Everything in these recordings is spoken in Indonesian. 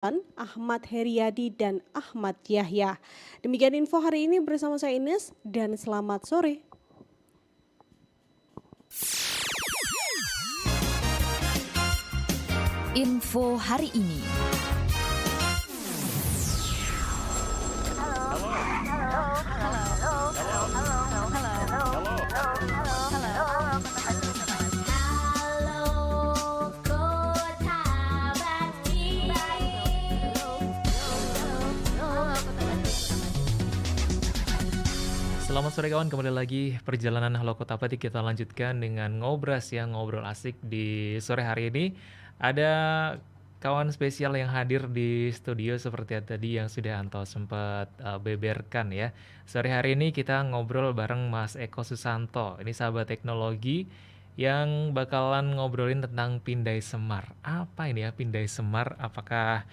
Ahmad Heriadi dan Ahmad Yahya. Demikian info hari ini bersama saya Ines dan selamat sore. Info hari ini. Selamat sore kawan, kembali lagi perjalanan Halo Kota Batik kita lanjutkan dengan ngobras ya, ngobrol asik di sore hari ini. Ada kawan spesial yang hadir di studio seperti tadi yang sudah Anto sempat beberkan ya. Sore hari ini kita ngobrol bareng Mas Eko Susanto, ini sahabat teknologi yang bakalan ngobrolin tentang Pindai Semar. Apa ini ya Pindai Semar? Apakah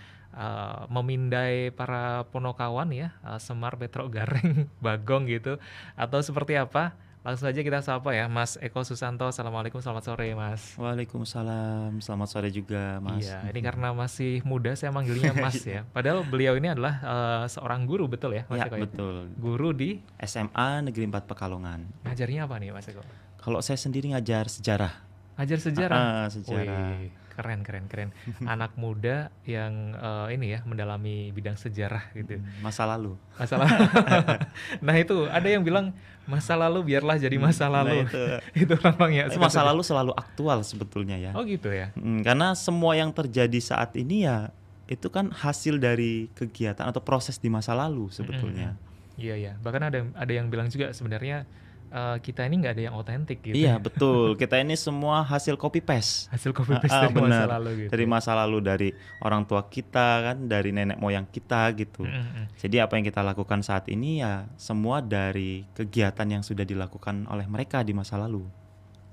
memindai para ponokawan ya, Semar, Petruk, Gareng, Bagong gitu, atau seperti apa? Langsung aja kita sapa ya, Mas Eko Susanto. Assalamualaikum, selamat sore Mas. Waalaikumsalam, selamat sore juga Mas. Iya, ini karena masih muda saya manggilnya Mas ya. Padahal beliau ini adalah seorang guru, betul ya Mas Ya Eko? betul, Guru di SMA Negeri 4 Pekalongan. ngajarnya apa nih Mas Eko? Kalau saya sendiri ngajar sejarah. Ngajar sejarah. Sejarah. Wih, keren. Anak muda yang ini ya mendalami bidang sejarah gitu. Masa lalu. Masalah. Nah itu ada yang bilang masa lalu biarlah jadi masa lalu. Nah, Itu lambangnya. masa lalu selalu aktual sebetulnya ya. Oh gitu ya. Karena semua yang terjadi saat ini ya itu kan hasil dari kegiatan atau proses di masa lalu sebetulnya. Iya. Bahkan ada yang bilang juga sebenarnya kita ini nggak ada yang otentik gitu. Iya betul, kita ini semua hasil copy paste. Hasil copy paste dari masa Benar. lalu gitu. Dari masa lalu, dari orang tua kita kan, dari nenek moyang kita gitu. Jadi apa yang kita lakukan saat ini ya semua dari kegiatan yang sudah dilakukan oleh mereka di masa lalu.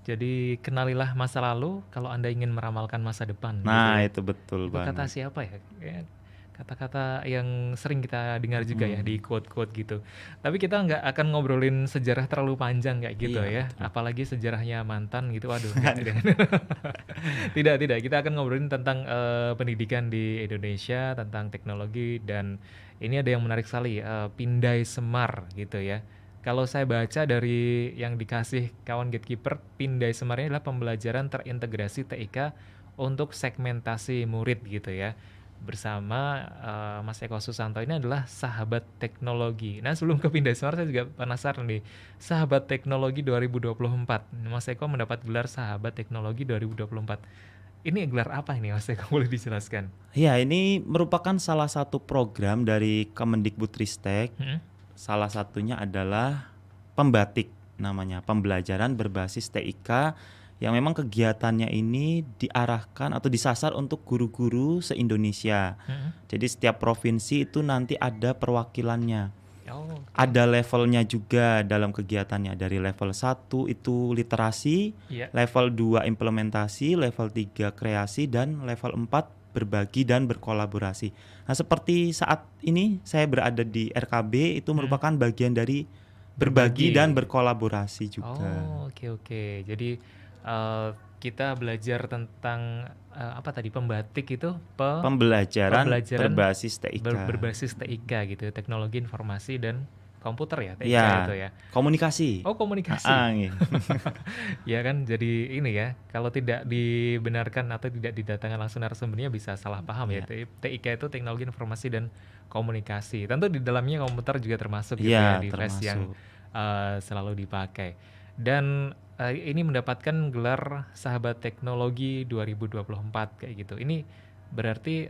Jadi kenalilah masa lalu kalau Anda ingin meramalkan masa depan. Nah gitu ya. itu betul Itu banget. kata siapa ya? Kata-kata yang sering kita dengar juga ya di quote-quote gitu. Tapi kita nggak akan ngobrolin sejarah terlalu panjang kayak gitu ya. Iya, betul. Apalagi sejarahnya mantan gitu. Waduh, nggak. Tidak. Kita akan ngobrolin tentang pendidikan di Indonesia, tentang teknologi, dan ini ada yang menarik sekali, Pindai Semar gitu ya. Kalau saya baca dari yang dikasih kawan Gatekeeper, Pindai Semar ini adalah pembelajaran terintegrasi TIK untuk segmentasi murid gitu ya. Bersama Mas Eko Susanto ini adalah sahabat teknologi. Nah sebelum ke Pindai Semar saya juga penasaran nih, sahabat teknologi 2024. Mas Eko mendapat gelar sahabat teknologi 2024. Ini gelar apa ini Mas Eko, boleh dijelaskan? Ya ini merupakan salah satu program dari Kemendikbudristek. Salah satunya adalah Pembatik namanya, pembelajaran berbasis TIK yang memang kegiatannya ini diarahkan atau disasar untuk guru-guru se-Indonesia. Jadi setiap provinsi itu nanti ada perwakilannya. Oh, Ada levelnya juga dalam kegiatannya. Dari level 1 itu literasi, iya. level 2 implementasi, level 3 kreasi, dan level 4 berbagi dan berkolaborasi. Nah seperti saat ini saya berada di RKB itu merupakan bagian dari berbagi dan berkolaborasi juga. Oh, oke. Jadi kita belajar tentang apa tadi, pembatik itu Pembelajaran berbasis TIK. berbasis TIK gitu, teknologi informasi dan komputer ya, TIK Ya, itu ya. komunikasi. Oh, komunikasi. Iya. Ya kan, jadi ini ya, kalau tidak dibenarkan atau tidak didatangkan langsung narasumbernya bisa salah paham ya. TIK itu teknologi informasi dan komunikasi. Tentu di dalamnya komputer juga termasuk gitu ya, device yang selalu dipakai. Dan ini mendapatkan gelar sahabat teknologi 2024 kayak gitu. Ini berarti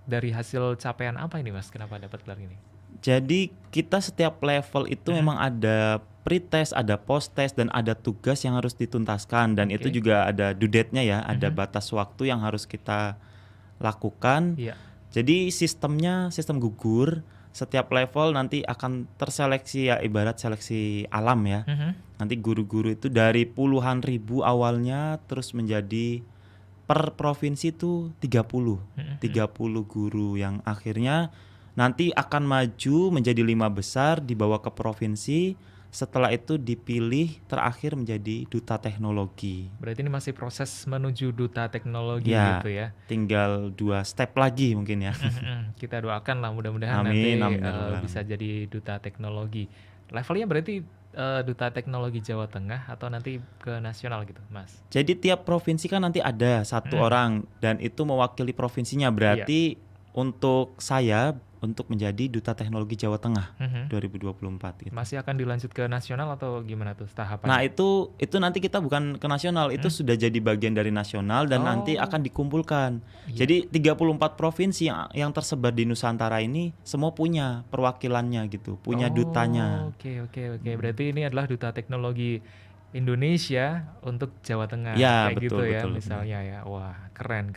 dari hasil capaian apa ini Mas? Kenapa dapat gelar ini? Jadi kita setiap level itu memang ada pre-test, ada post-test, dan ada tugas yang harus dituntaskan. Dan itu juga ada due date-nya ya, ada batas waktu yang harus kita lakukan. Iya. Jadi sistemnya sistem gugur. Setiap level nanti akan terseleksi ya, ibarat seleksi alam ya. Nanti guru-guru itu dari puluhan ribu awalnya terus menjadi per provinsi itu 30 guru yang akhirnya nanti akan maju menjadi 5 besar dibawa ke provinsi. setelah itu dipilih terakhir menjadi duta teknologi. Berarti ini masih proses menuju duta teknologi Ya, gitu ya. tinggal 2 step lagi mungkin ya. Kita doakan lah mudah-mudahan Amin, nanti amin ya rabbal bisa alamin. jadi duta teknologi. Levelnya berarti duta teknologi Jawa Tengah atau nanti ke nasional gitu, Mas? Jadi tiap provinsi kan nanti ada satu orang dan itu mewakili provinsinya. Iya. Berarti untuk saya untuk menjadi duta teknologi Jawa Tengah Mhm. 2024 gitu. Masih akan dilanjut ke nasional atau gimana tuh Nah, tahapannya? itu nanti kita bukan ke nasional, itu sudah jadi bagian dari nasional dan nanti Oh, akan dikumpulkan. iya. Jadi 34 provinsi yang tersebar di Nusantara ini semua punya perwakilannya gitu, punya dutanya. Oke. Berarti ini adalah duta teknologi Indonesia untuk Jawa Tengah, Ya, kayak gitu betul ya betul. misalnya ya. Wah, keren.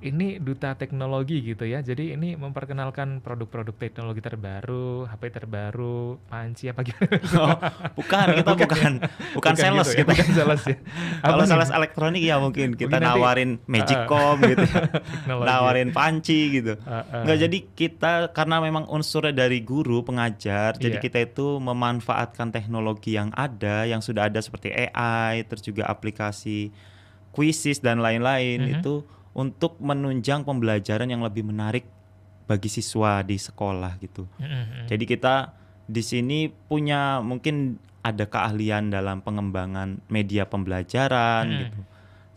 Ini duta teknologi gitu ya. Jadi ini memperkenalkan produk-produk teknologi terbaru, HP terbaru, panci apa gimana? Oh, bukan, kita bukan sales gitu ya, kita. bukan sales ya. Kalau Apa nih? sales elektronik ya mungkin kita Mungkin nanti nawarin Magicom gitu ya. teknologi. Nawarin panci gitu. Heeh. Enggak, jadi kita karena memang unsurnya dari guru pengajar, jadi Iya. kita itu memanfaatkan teknologi yang ada, yang sudah ada seperti AI, terus juga aplikasi Quizzes dan lain-lain itu untuk menunjang pembelajaran yang lebih menarik bagi siswa di sekolah gitu. Jadi kita di sini punya mungkin ada keahlian dalam pengembangan media pembelajaran gitu.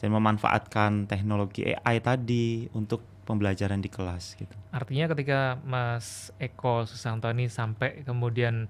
Dan memanfaatkan teknologi AI tadi untuk pembelajaran di kelas gitu. Artinya ketika Mas Eko Susanto ini sampai kemudian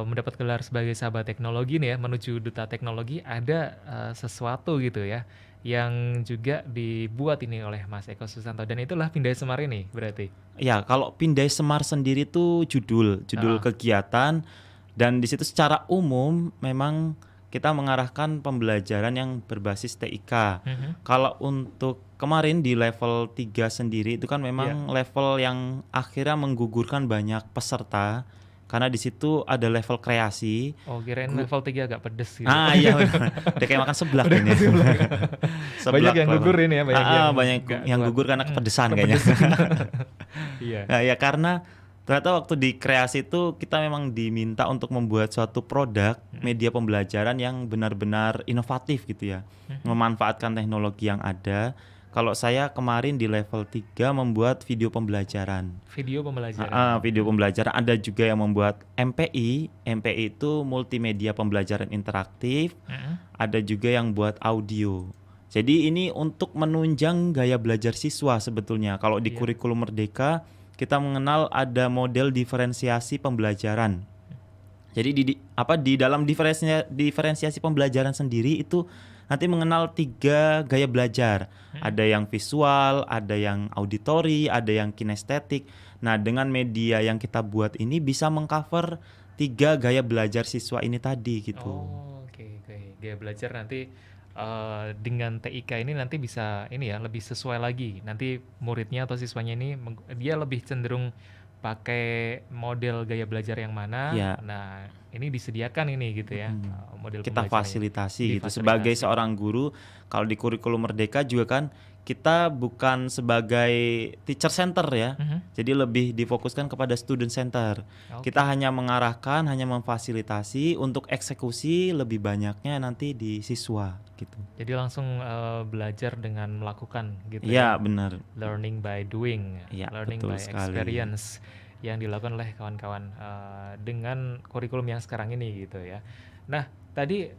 mendapat gelar sebagai sahabat teknologi nih ya, menuju duta teknologi, ada sesuatu gitu ya yang juga dibuat ini oleh Mas Eko Susanto, dan itulah Pindai Semar ini berarti. Ya, kalau Pindai Semar sendiri itu judul kegiatan, dan di situ secara umum memang kita mengarahkan pembelajaran yang berbasis TIK. Kalau untuk kemarin di level 3 sendiri itu kan memang level yang akhirnya menggugurkan banyak peserta karena di situ ada level kreasi. Oh, kirain level 3 agak pedes gitu. Ah iya benar. Udah kayak makan seblak ini. Banyak yang gugur ini ya, banyak yang kuat. gugur karena kepedesan kayaknya. Iya. Nah, ya karena ternyata waktu di kreasi itu kita memang diminta untuk membuat suatu produk media pembelajaran yang benar-benar inovatif gitu ya. Memanfaatkan teknologi yang ada. Kalau saya kemarin di level 3 membuat video pembelajaran. Video pembelajaran. Video pembelajaran. Ada juga yang membuat MPI. MPI itu multimedia pembelajaran interaktif. Ada juga yang buat audio. Jadi ini untuk menunjang gaya belajar siswa sebetulnya. Kalau di kurikulum Merdeka kita mengenal ada model diferensiasi pembelajaran. Jadi di dalam diferensiasi pembelajaran sendiri itu nanti mengenal 3 gaya belajar. Ada yang visual, ada yang auditori, ada yang kinestetik. Nah, dengan media yang kita buat ini bisa mengcover 3 gaya belajar siswa ini tadi gitu. Oh, oke. Gaya belajar nanti dengan TIK ini nanti bisa ini ya, lebih sesuai lagi. Nanti muridnya atau siswanya ini dia lebih cenderung pakai model gaya belajar yang mana. Ya. Nah, ini disediakan ini gitu ya, model Kita pembelajarannya. fasilitasi gitu. Difasilitasi. Sebagai seorang guru, kalau di kurikulum Merdeka juga kan kita bukan sebagai teacher center ya. Jadi lebih difokuskan kepada student center. Oke. Kita hanya mengarahkan, hanya memfasilitasi, untuk eksekusi lebih banyaknya nanti di siswa gitu. Jadi langsung belajar dengan melakukan gitu Iya, ya. benar. Learning by doing, Iya, learning betul by sekali. experience yang dilakukan oleh kawan-kawan dengan kurikulum yang sekarang ini gitu ya. Nah, tadi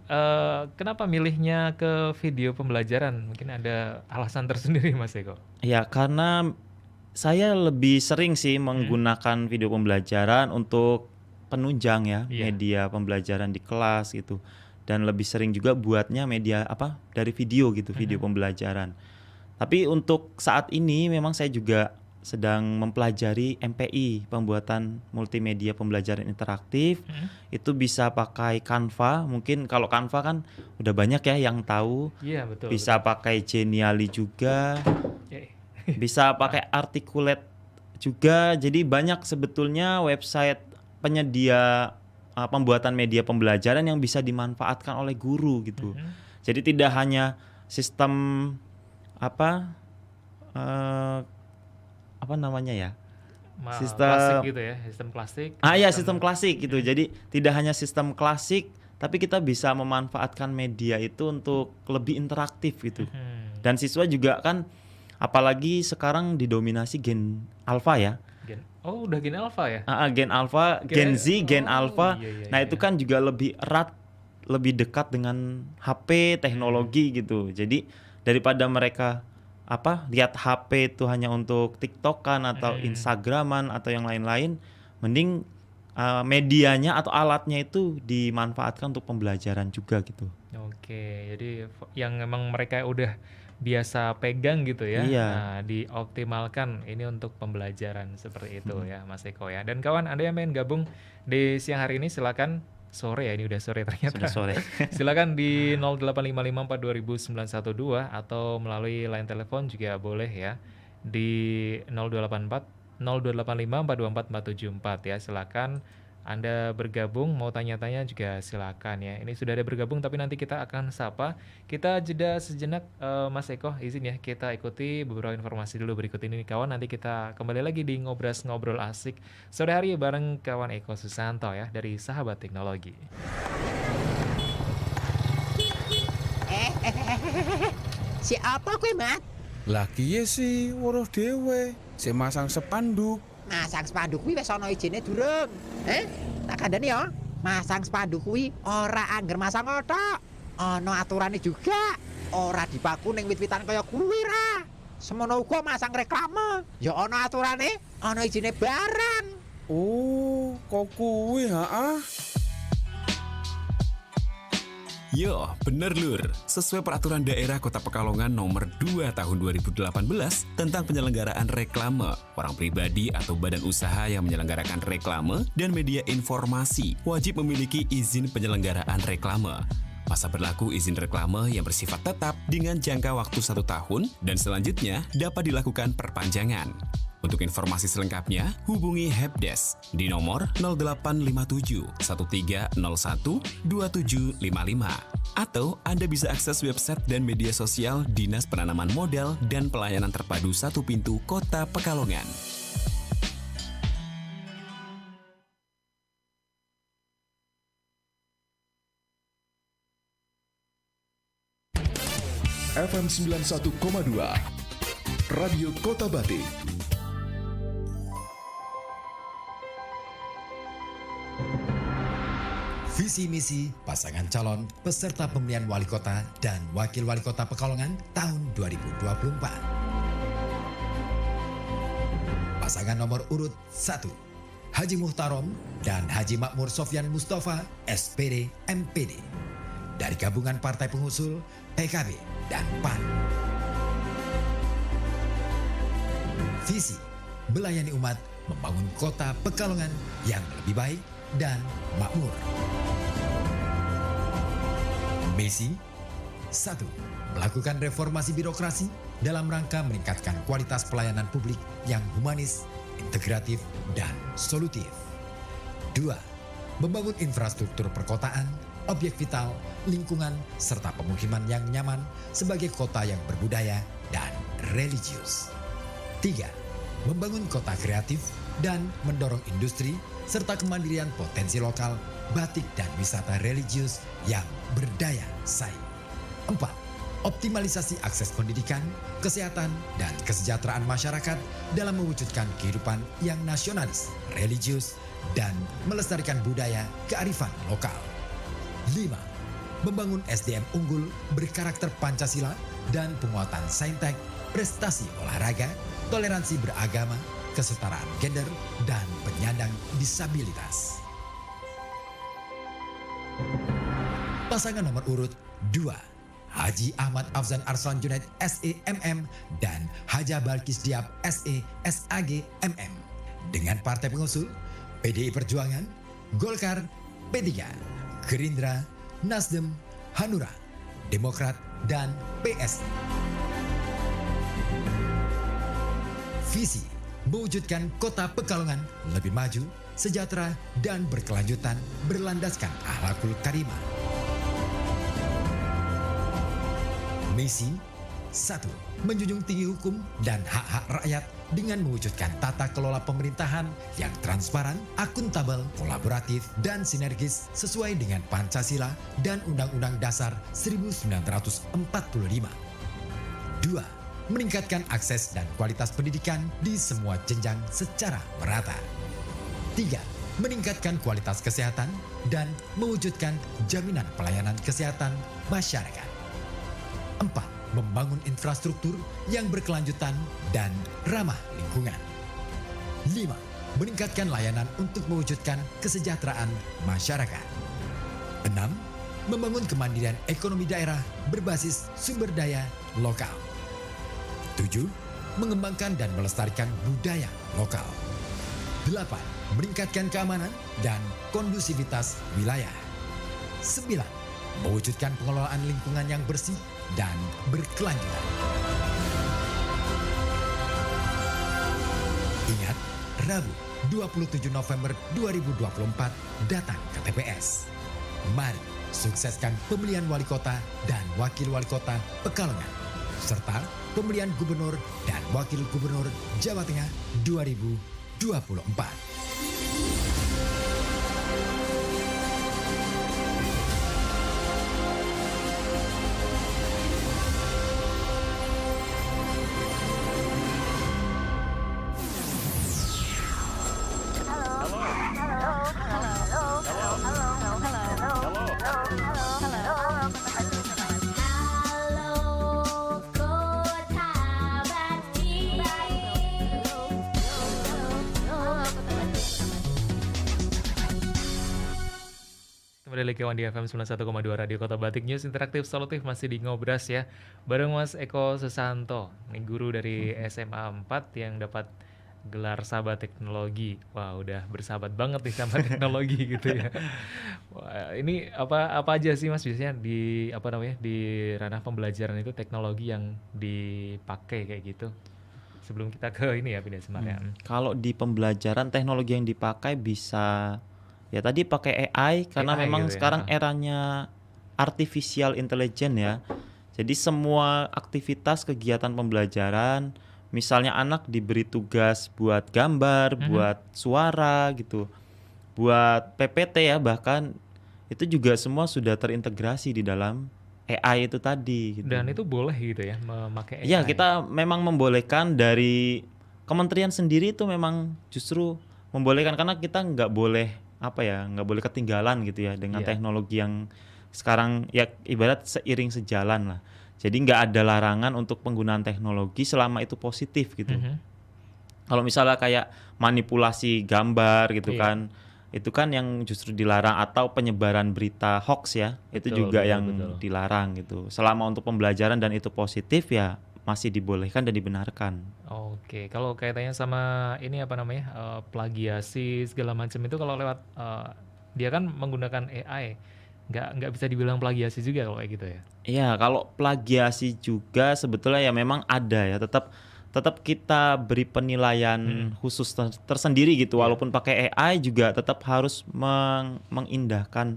kenapa milihnya ke video pembelajaran? Mungkin ada alasan tersendiri, Mas Eko? Ya, karena saya lebih sering sih menggunakan video pembelajaran untuk penunjang ya, media pembelajaran di kelas gitu. Dan lebih sering juga buatnya media dari video gitu, video pembelajaran. Tapi untuk saat ini memang saya juga sedang mempelajari MPI, pembuatan multimedia pembelajaran interaktif. Itu bisa pakai Canva. Mungkin kalau Canva kan udah banyak ya yang tahu. Iya, betul. Bisa pakai Genially juga. Bisa pakai Articulate juga. Jadi banyak sebetulnya website penyedia pembuatan media pembelajaran yang bisa dimanfaatkan oleh guru gitu. Jadi tidak hanya sistem apa namanya ya, klasik Sistem gitu ya, sistem klasik. iya, sistem klasik gitu. Jadi tidak hanya sistem klasik, tapi kita bisa memanfaatkan media itu untuk lebih interaktif gitu. Dan siswa juga kan apalagi sekarang didominasi gen alpha ya. Udah gen alpha ya? Gen alpha, gen Z, gen alpha. Iya, Nah, itu kan juga lebih erat, lebih dekat dengan HP, teknologi gitu. Jadi daripada mereka lihat HP itu hanya untuk TikTokan atau Instagraman atau yang lain-lain, mending medianya atau alatnya itu dimanfaatkan untuk pembelajaran juga gitu. Oke, jadi yang emang mereka udah biasa pegang gitu ya. Iya. Nah, dioptimalkan ini untuk pembelajaran seperti itu ya, Mas Eko ya. Dan kawan, Anda yang pengen gabung di siang hari ini silakan. Sore ya, ini udah sore ternyata. Sudah sore. Silakan di 0855420912 atau melalui line telepon juga boleh ya di 0285 ya. Silakan Anda bergabung, mau tanya-tanya juga silakan ya. Ini sudah ada bergabung tapi nanti kita akan sapa. Kita jeda sejenak, Mas Eko, izin ya kita ikuti beberapa informasi dulu berikut ini kawan. Nanti kita kembali lagi di Ngobrol Asik sore hari bareng kawan Eko Susanto ya dari Sahabat Teknologi. Siapa kowe, Mat? Lah kiye sih weruh dhewe, sik masang spanduk. Masang spanduk kuwi wis ana ijine durung. Tak kandhani ya. Masang spanduk kuwi ora angger masang othok. Ana aturane juga. Ora dipaku ning wit-witan kaya kuwi ra. Semono uga masang reklame. Ya ana aturane, ana ijine barang. Oh, kok kuwi ha? Yo, bener lur. Sesuai peraturan daerah Kota Pekalongan nomor 2 tahun 2018 tentang penyelenggaraan reklame, orang pribadi atau badan usaha yang menyelenggarakan reklame dan media informasi wajib memiliki izin penyelenggaraan reklame. Masa berlaku izin reklame yang bersifat tetap dengan jangka waktu 1 tahun dan selanjutnya dapat dilakukan perpanjangan. Untuk informasi selengkapnya, hubungi Helpdesk di nomor 0857 1301 2755 atau Anda bisa akses website dan media sosial Dinas Penanaman Modal dan Pelayanan Terpadu Satu Pintu Kota Pekalongan. FM 91,2 Radio Kota Batik. Visi misi pasangan calon peserta pemilihan wali kota dan wakil wali kota Pekalongan tahun 2024. Pasangan nomor urut 1, Haji Muhtarom dan Haji Makmur Sofyan Mustafa, SPD, MPD, dari gabungan partai pengusul PKB dan PAN. Visi melayani umat, membangun kota Pekalongan yang lebih baik dan makmur. Misi 1. Melakukan reformasi birokrasi dalam rangka meningkatkan kualitas pelayanan publik yang humanis, integratif, dan solutif. 2. Membangun infrastruktur perkotaan, objek vital, lingkungan, serta pemukiman yang nyaman sebagai kota yang berbudaya dan religius. 3. Membangun kota kreatif dan mendorong industri serta kemandirian potensi lokal, batik dan wisata religius yang berdaya saing. 4. Optimalisasi akses pendidikan, kesehatan, dan kesejahteraan masyarakat dalam mewujudkan kehidupan yang nasionalis, religius, dan melestarikan budaya kearifan lokal. 5. Membangun SDM unggul berkarakter Pancasila dan penguatan saintek, prestasi olahraga, toleransi beragama, kesetaraan gender, dan penyandang disabilitas. Pasangan nomor urut 2, Haji Ahmad Afzan Arslan Junaid SEMM dan Haja Balkis Diab SE SAG MM dengan partai pengusul PDI Perjuangan, Golkar, P3, Gerindra, Nasdem, Hanura, Demokrat, dan PSI. Visi mewujudkan kota Pekalongan lebih maju, sejahtera, dan berkelanjutan berlandaskan akhlakul karimah. Misi 1. Menjunjung tinggi hukum dan hak-hak rakyat dengan mewujudkan tata kelola pemerintahan yang transparan, akuntabel, kolaboratif, dan sinergis sesuai dengan Pancasila dan Undang-Undang Dasar 1945. 2. Meningkatkan akses dan kualitas pendidikan di semua jenjang secara merata. 3. Meningkatkan kualitas kesehatan dan mewujudkan jaminan pelayanan kesehatan masyarakat. 4. Membangun infrastruktur yang berkelanjutan dan ramah lingkungan. 5. Meningkatkan layanan untuk mewujudkan kesejahteraan masyarakat. 6. Membangun kemandirian ekonomi daerah berbasis sumber daya lokal. 7. Mengembangkan dan melestarikan budaya lokal. 8. Meningkatkan keamanan dan kondusivitas wilayah. 9. Mewujudkan pengelolaan lingkungan yang bersih dan berkelanjutan. Ingat, Rabu 27 November 2024 datang ke TPS. Mari sukseskan pemilihan wali kota dan wakil wali kota Pekalongan, serta pemilihan gubernur dan wakil gubernur Jawa Tengah 2024. Kembali lagi kawan di FM 91,2 Radio Kota Batik, News interaktif solutif masih di Ngobras ya. Bareng Mas Eko Susanto, nih guru dari SMA 4 yang dapat gelar sahabat teknologi. Wah, udah bersahabat banget nih sama teknologi gitu ya. Wah, ini apa aja sih Mas biasanya di di ranah pembelajaran itu teknologi yang dipakai kayak gitu? Sebelum kita ke ini ya pindah sebenarnya. Kalau di pembelajaran teknologi yang dipakai bisa ya tadi pakai AI karena AI memang gitu ya. sekarang eranya artificial intelligence ya. Jadi semua aktivitas kegiatan pembelajaran, misalnya anak diberi tugas buat gambar, buat suara gitu, buat PPT ya, bahkan itu juga semua sudah terintegrasi di dalam AI itu tadi gitu. Dan itu boleh gitu ya memakai AI. Iya, kita memang membolehkan dari kementerian sendiri itu memang justru membolehkan karena kita nggak boleh ketinggalan gitu ya dengan teknologi yang sekarang ya ibarat seiring sejalan lah. Jadi nggak ada larangan untuk penggunaan teknologi selama itu positif gitu. Kalau misalnya kayak manipulasi gambar gitu kan, itu kan yang justru dilarang, atau penyebaran berita hoax ya, itu juga yang dilarang gitu. Selama untuk pembelajaran dan itu positif ya masih dibolehkan dan dibenarkan. Oke, kalau kaitannya sama ini plagiasi segala macam itu kalau lewat dia kan menggunakan AI, nggak bisa dibilang plagiasi juga kalau kayak gitu ya? Iya, kalau plagiasi juga sebetulnya ya memang ada ya, tetap kita beri penilaian khusus tersendiri gitu. Walaupun pakai AI juga tetap harus mengindahkan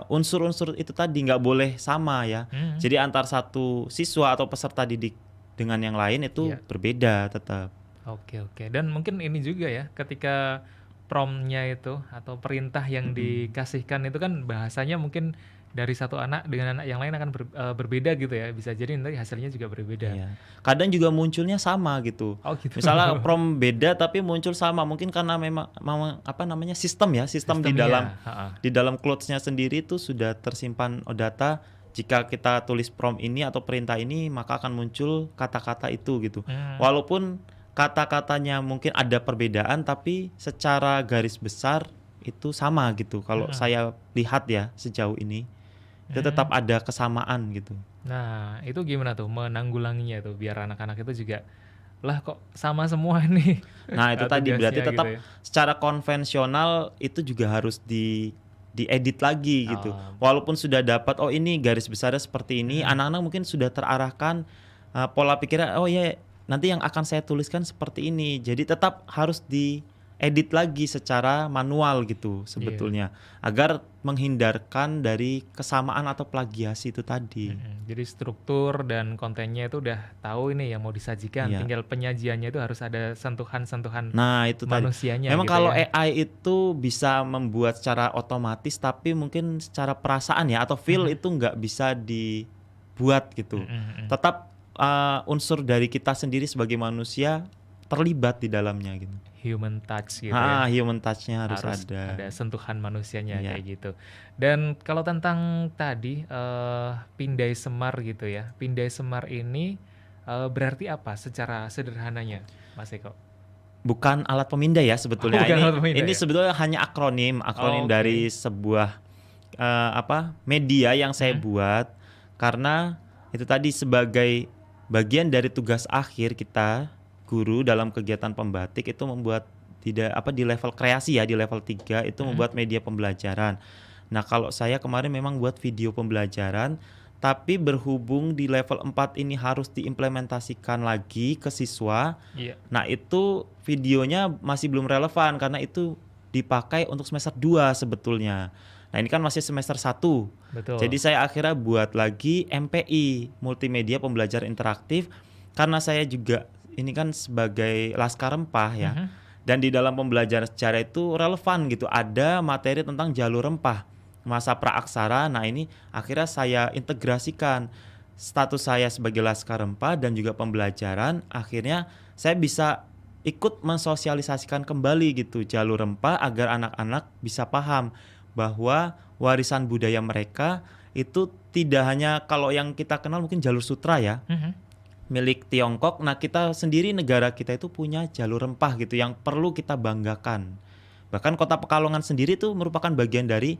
unsur-unsur itu tadi, nggak boleh sama ya. Jadi antar satu siswa atau peserta didik dengan yang lain itu berbeda tetap. Oke. Dan mungkin ini juga ya, ketika prompt-nya itu atau perintah yang dikasihkan itu kan bahasanya mungkin dari satu anak dengan anak yang lain akan berbeda gitu ya. Bisa jadi nanti hasilnya juga berbeda. Iya. Kadang juga munculnya sama gitu. Oh, gitu. Misalnya prompt beda tapi muncul sama, mungkin karena memang sistem di dalam clouds-nya sendiri itu sudah tersimpan data. Jika kita tulis prompt ini atau perintah ini, maka akan muncul kata-kata itu gitu. Walaupun kata-katanya mungkin ada perbedaan, tapi secara garis besar itu sama gitu. Kalau saya lihat ya sejauh ini, itu tetap ada kesamaan gitu. Nah, itu gimana tuh menanggulanginya tuh biar anak-anak itu juga lah kok sama semua nih. Nah, itu tadi berarti tetap gitu ya. Secara konvensional itu juga harus diedit lagi gitu. Walaupun sudah dapat ini garis besarnya seperti ini, anak-anak mungkin sudah terarahkan pola pikirnya nanti yang akan saya tuliskan seperti ini. Jadi tetap harus edit lagi secara manual gitu sebetulnya, agar menghindarkan dari kesamaan atau plagiasi itu tadi. Jadi struktur dan kontennya itu udah tahu ini yang mau disajikan, Iya. tinggal penyajiannya itu harus ada sentuhan-sentuhan Nah itu tadi. manusianya Memang gitu kalau ya. AI itu bisa membuat secara otomatis, tapi mungkin secara perasaan ya atau feel itu nggak bisa dibuat gitu. Tetap unsur dari kita sendiri sebagai manusia terlibat di dalamnya gitu. Human touch gitu ya. Human touch-nya harus Ada ada. sentuhan manusianya Iya. kayak gitu. Dan kalau tentang tadi pindai semar gitu ya. Pindai semar ini berarti apa secara sederhananya, Mas Eko? Bukan alat pemindai ya sebetulnya. Bukan alat pemindai Ini ya? sebetulnya hanya akronim Oke. dari sebuah media yang saya buat, karena itu tadi sebagai bagian dari tugas akhir kita guru dalam kegiatan pembatik itu membuat di level kreasi ya, di level 3 itu membuat media pembelajaran. Nah, kalau saya kemarin memang buat video pembelajaran, tapi berhubung di level 4 ini harus diimplementasikan lagi ke siswa. Iya. Nah, itu videonya masih belum relevan karena itu dipakai untuk semester 2 sebetulnya. Nah, ini kan masih semester 1. Betul. Jadi saya akhirnya buat lagi MPI, multimedia pembelajaran interaktif, karena saya juga ini kan sebagai Laskar Rempah ya. Dan di dalam pembelajaran sejarah itu relevan gitu. Ada materi tentang jalur rempah, masa praaksara. Nah, ini akhirnya saya integrasikan status saya sebagai Laskar Rempah dan juga pembelajaran. Akhirnya saya bisa ikut mensosialisasikan kembali gitu jalur rempah agar anak-anak bisa paham bahwa warisan budaya mereka itu tidak hanya kalau yang kita kenal mungkin jalur sutra ya, milik Tiongkok. Nah, kita sendiri negara kita itu punya jalur rempah gitu yang perlu kita banggakan. Bahkan Kota Pekalongan sendiri itu merupakan bagian dari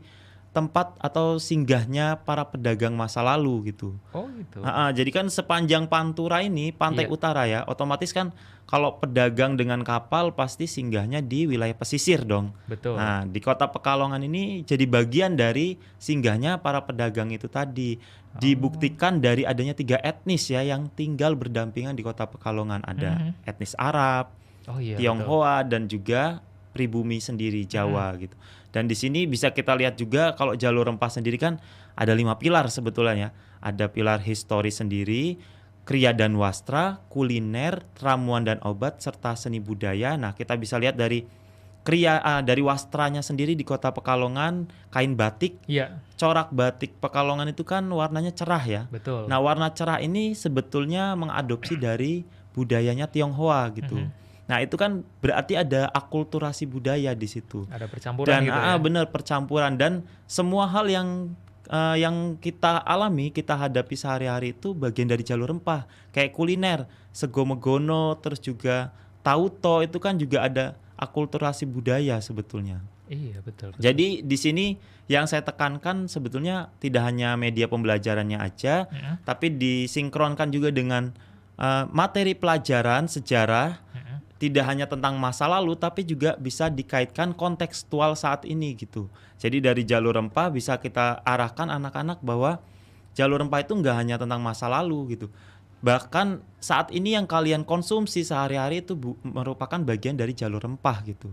tempat atau singgahnya para pedagang masa lalu gitu. Oh gitu. Jadi kan sepanjang Pantura ini pantai Iya. utara ya, otomatis kan kalau pedagang dengan kapal pasti singgahnya di wilayah pesisir dong. Betul. Nah, di Kota Pekalongan ini jadi bagian dari singgahnya para pedagang itu tadi. Dibuktikan dari adanya 3 etnis ya yang tinggal berdampingan di Kota Pekalongan. Ada etnis Arab, Oh iya. Tionghoa, dan juga pribumi sendiri Jawa gitu. Dan di sini bisa kita lihat juga kalau jalur rempah sendiri kan ada 5 pilar sebetulnya. Ada pilar histori sendiri, kriya dan wastra, kuliner, ramuan dan obat, serta seni budaya. Nah, kita bisa lihat dari kriya dari wastranya sendiri di Kota Pekalongan, kain batik. Iya. Corak batik Pekalongan itu kan warnanya cerah ya. Betul. Nah, warna cerah ini sebetulnya mengadopsi dari budayanya Tionghoa gitu. Nah, itu kan berarti ada akulturasi budaya di situ. Ada percampuran Dan gitu ya. benar, percampuran, dan semua hal yang kita alami, kita hadapi sehari-hari itu bagian dari jalur rempah. Kayak kuliner, sego megono, terus juga tauto, itu kan juga ada akulturasi budaya sebetulnya. Iya, betul. Jadi di sini yang saya tekankan sebetulnya tidak hanya media pembelajarannya aja, tapi disinkronkan juga dengan materi pelajaran sejarah. Tidak hanya tentang masa lalu, tapi juga bisa dikaitkan kontekstual saat ini gitu. Jadi dari jalur rempah bisa kita arahkan anak-anak bahwa jalur rempah itu nggak hanya tentang masa lalu gitu. Bahkan saat ini yang kalian konsumsi sehari-hari itu merupakan bagian dari jalur rempah gitu.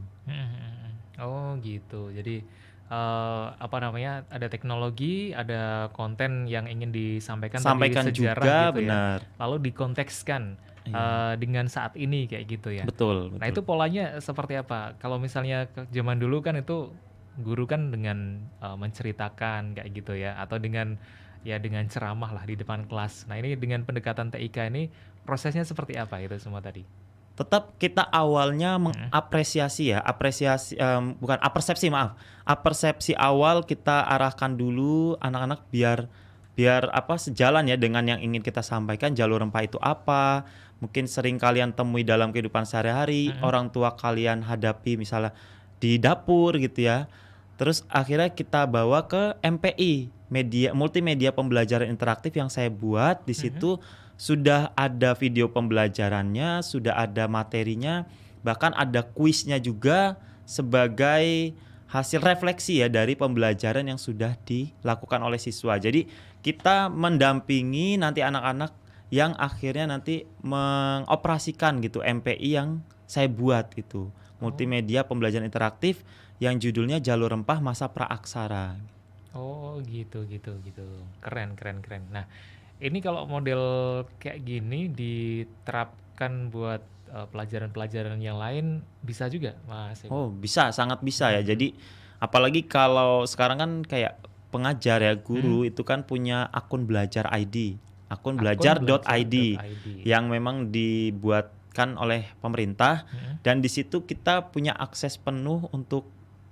Oh gitu. Jadi ada teknologi, ada konten yang ingin disampaikan Sampaikan dari sejarah juga, gitu benar. ya. Lalu dikontekskan dengan saat ini kayak gitu ya. Betul. Nah itu polanya seperti apa? Kalau misalnya zaman dulu kan itu guru kan dengan menceritakan kayak gitu ya, atau dengan ceramah lah di depan kelas. Nah ini dengan pendekatan TIK ini prosesnya seperti apa itu semua tadi? Tetap kita awalnya mengapresiasi ya, apersepsi awal kita arahkan dulu anak-anak biar sejalan ya dengan yang ingin kita sampaikan. Jalur rempah itu apa? Mungkin sering kalian temui dalam kehidupan sehari-hari, orang tua kalian hadapi misalnya di dapur gitu ya. Terus akhirnya kita bawa ke MPI, multimedia pembelajaran interaktif yang saya buat. Di situ sudah ada video pembelajarannya, sudah ada materinya, bahkan ada kuisnya juga sebagai hasil refleksi ya dari pembelajaran yang sudah dilakukan oleh siswa. Jadi kita mendampingi nanti anak-anak yang akhirnya nanti mengoperasikan gitu MPI yang saya buat gitu. multimedia pembelajaran interaktif yang judulnya Jalur Rempah Masa Praaksara. Oh gitu. Keren. Nah, ini kalau model kayak gini diterapkan buat pelajaran-pelajaran yang lain bisa juga, Mas Eko? Oh bisa, sangat bisa ya. Jadi apalagi kalau sekarang kan kayak pengajar ya, guru itu kan punya akun belajar ID, akun belajar.id yang memang dibuatkan oleh pemerintah dan di situ kita punya akses penuh untuk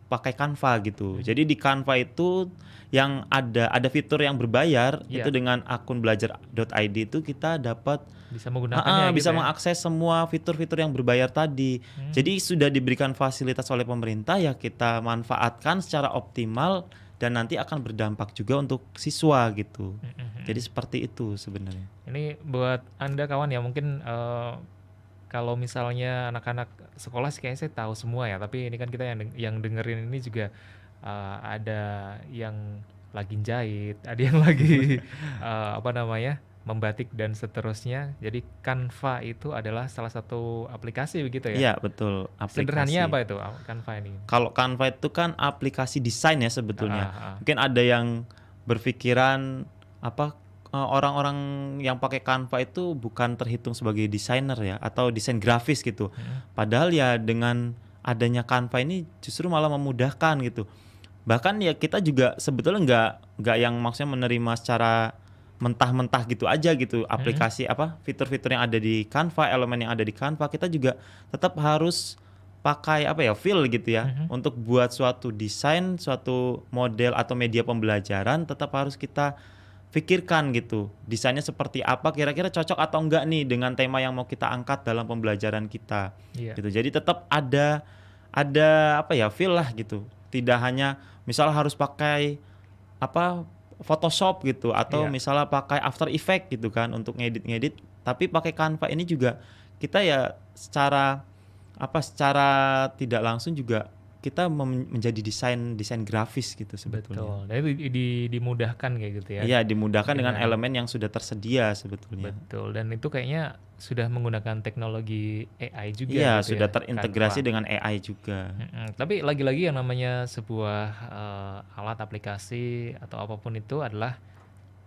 pakai Canva gitu. Jadi di Canva itu yang ada fitur yang berbayar itu dengan akun belajar.id itu kita dapat bisa menggunakannya bisa gitu ya? mengakses semua fitur-fitur yang berbayar tadi. Jadi sudah diberikan fasilitas oleh pemerintah ya kita manfaatkan secara optimal dan nanti akan berdampak juga untuk siswa gitu. Jadi seperti itu sebenarnya. Ini buat Anda kawan ya mungkin kalau misalnya anak-anak sekolah sih kayaknya saya tahu semua ya, tapi ini kan kita yang dengerin ini juga ada yang lagi jahit, ada yang lagi membatik dan seterusnya. Jadi Canva itu adalah salah satu aplikasi begitu ya? Iya betul. Sederhananya apa itu Canva ini? Kalau Canva itu kan aplikasi desain ya sebetulnya. Mungkin ada yang berpikiran orang-orang yang pakai Canva itu bukan terhitung sebagai desainer ya atau desain grafis gitu. Padahal ya dengan adanya Canva ini justru malah memudahkan gitu. Bahkan ya kita juga sebetulnya nggak yang maksudnya menerima secara mentah-mentah gitu aja gitu aplikasi fitur-fitur yang ada di Canva, elemen yang ada di Canva, kita juga tetap harus pakai feel gitu ya untuk buat suatu desain, suatu model atau media pembelajaran tetap harus kita pikirkan gitu desainnya seperti apa, kira-kira cocok atau enggak nih dengan tema yang mau kita angkat dalam pembelajaran kita gitu. Jadi tetap ada feel lah gitu, tidak hanya misal harus pakai Photoshop gitu atau misalnya pakai After Effects gitu kan untuk ngedit, tapi pakai Canva ini juga kita ya secara tidak langsung juga kita menjadi desain grafis gitu sebetulnya. Betul. Jadi dimudahkan kayak gitu ya. Iya, dimudahkan dengan elemen yang sudah tersedia sebetulnya. Betul. Dan itu kayaknya sudah menggunakan teknologi AI juga. Iya, gitu sudah ya, terintegrasi Canva dengan AI juga. Tapi lagi-lagi yang namanya sebuah alat aplikasi atau apapun itu adalah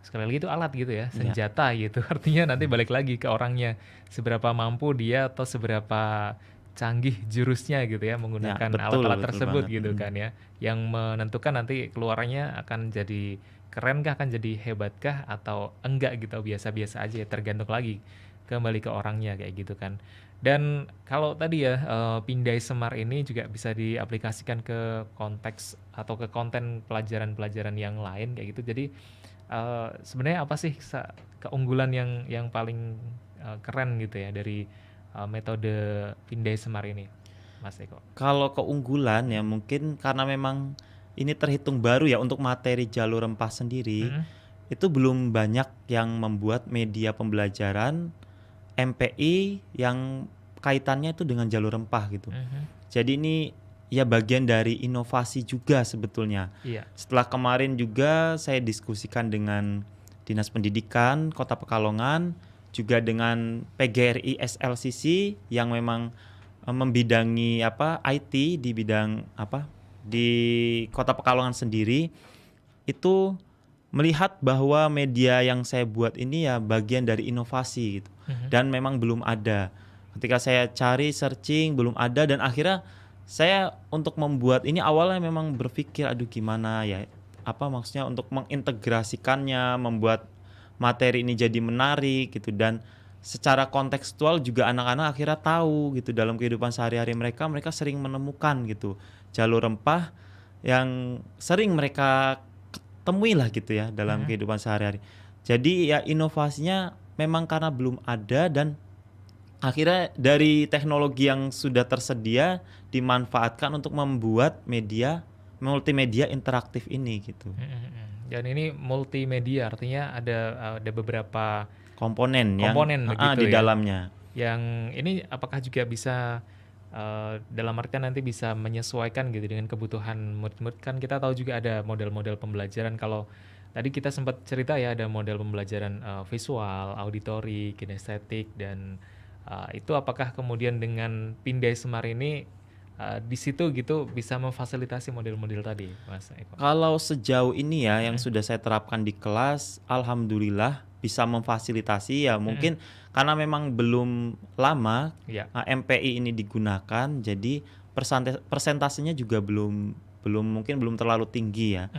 sekali lagi itu alat gitu ya, senjata gitu. Artinya nanti balik lagi ke orangnya, seberapa mampu dia atau seberapa canggih jurusnya gitu ya menggunakan alat-alat tersebut gitu kan ya, yang menentukan nanti keluarnya akan jadi kerenkah, akan jadi hebatkah atau enggak gitu, biasa-biasa aja ya, tergantung lagi kembali ke orangnya kayak gitu kan. Dan kalau tadi ya Pindai Semar ini juga bisa diaplikasikan ke konteks atau ke konten pelajaran-pelajaran yang lain kayak gitu. Jadi sebenarnya apa sih keunggulan yang paling keren gitu ya dari metode Pindai Semar ini, Mas Eko? Kalau keunggulan ya mungkin karena memang ini terhitung baru ya untuk materi jalur rempah sendiri, itu belum banyak yang membuat media pembelajaran MPI yang kaitannya itu dengan jalur rempah gitu. Jadi ini ya bagian dari inovasi juga sebetulnya. Setelah kemarin juga saya diskusikan dengan Dinas Pendidikan Kota Pekalongan, juga dengan PGRI SLCC yang memang membidangi IT di bidang di Kota Pekalongan sendiri, itu melihat bahwa media yang saya buat ini ya bagian dari inovasi gitu. Dan memang belum ada. Ketika saya cari searching belum ada, dan akhirnya saya untuk membuat ini awalnya memang berpikir aduh gimana ya, maksudnya untuk mengintegrasikannya, membuat materi ini jadi menarik gitu, dan secara kontekstual juga anak-anak akhirnya tahu gitu dalam kehidupan sehari-hari mereka sering menemukan gitu jalur rempah yang sering mereka temui lah gitu ya dalam kehidupan sehari-hari. Jadi ya inovasinya memang karena belum ada, dan akhirnya dari teknologi yang sudah tersedia dimanfaatkan untuk membuat multimedia interaktif ini gitu. Dan ini multimedia artinya ada beberapa komponen begitu di dalamnya. Yang ini apakah juga bisa dalam artian nanti bisa menyesuaikan gitu dengan kebutuhan murid-murid? Kan kita tahu juga ada model-model pembelajaran. Kalau tadi kita sempat cerita ya ada model pembelajaran visual, auditori, kinestetik, dan itu apakah kemudian dengan Pindai Semar ini di situ gitu bisa memfasilitasi model-model tadi, Mas Eko? Kalau sejauh ini ya yang sudah saya terapkan di kelas, alhamdulillah bisa memfasilitasi ya mungkin karena memang belum lama Iya. MPI ini digunakan, jadi persentasenya juga mungkin belum terlalu tinggi ya.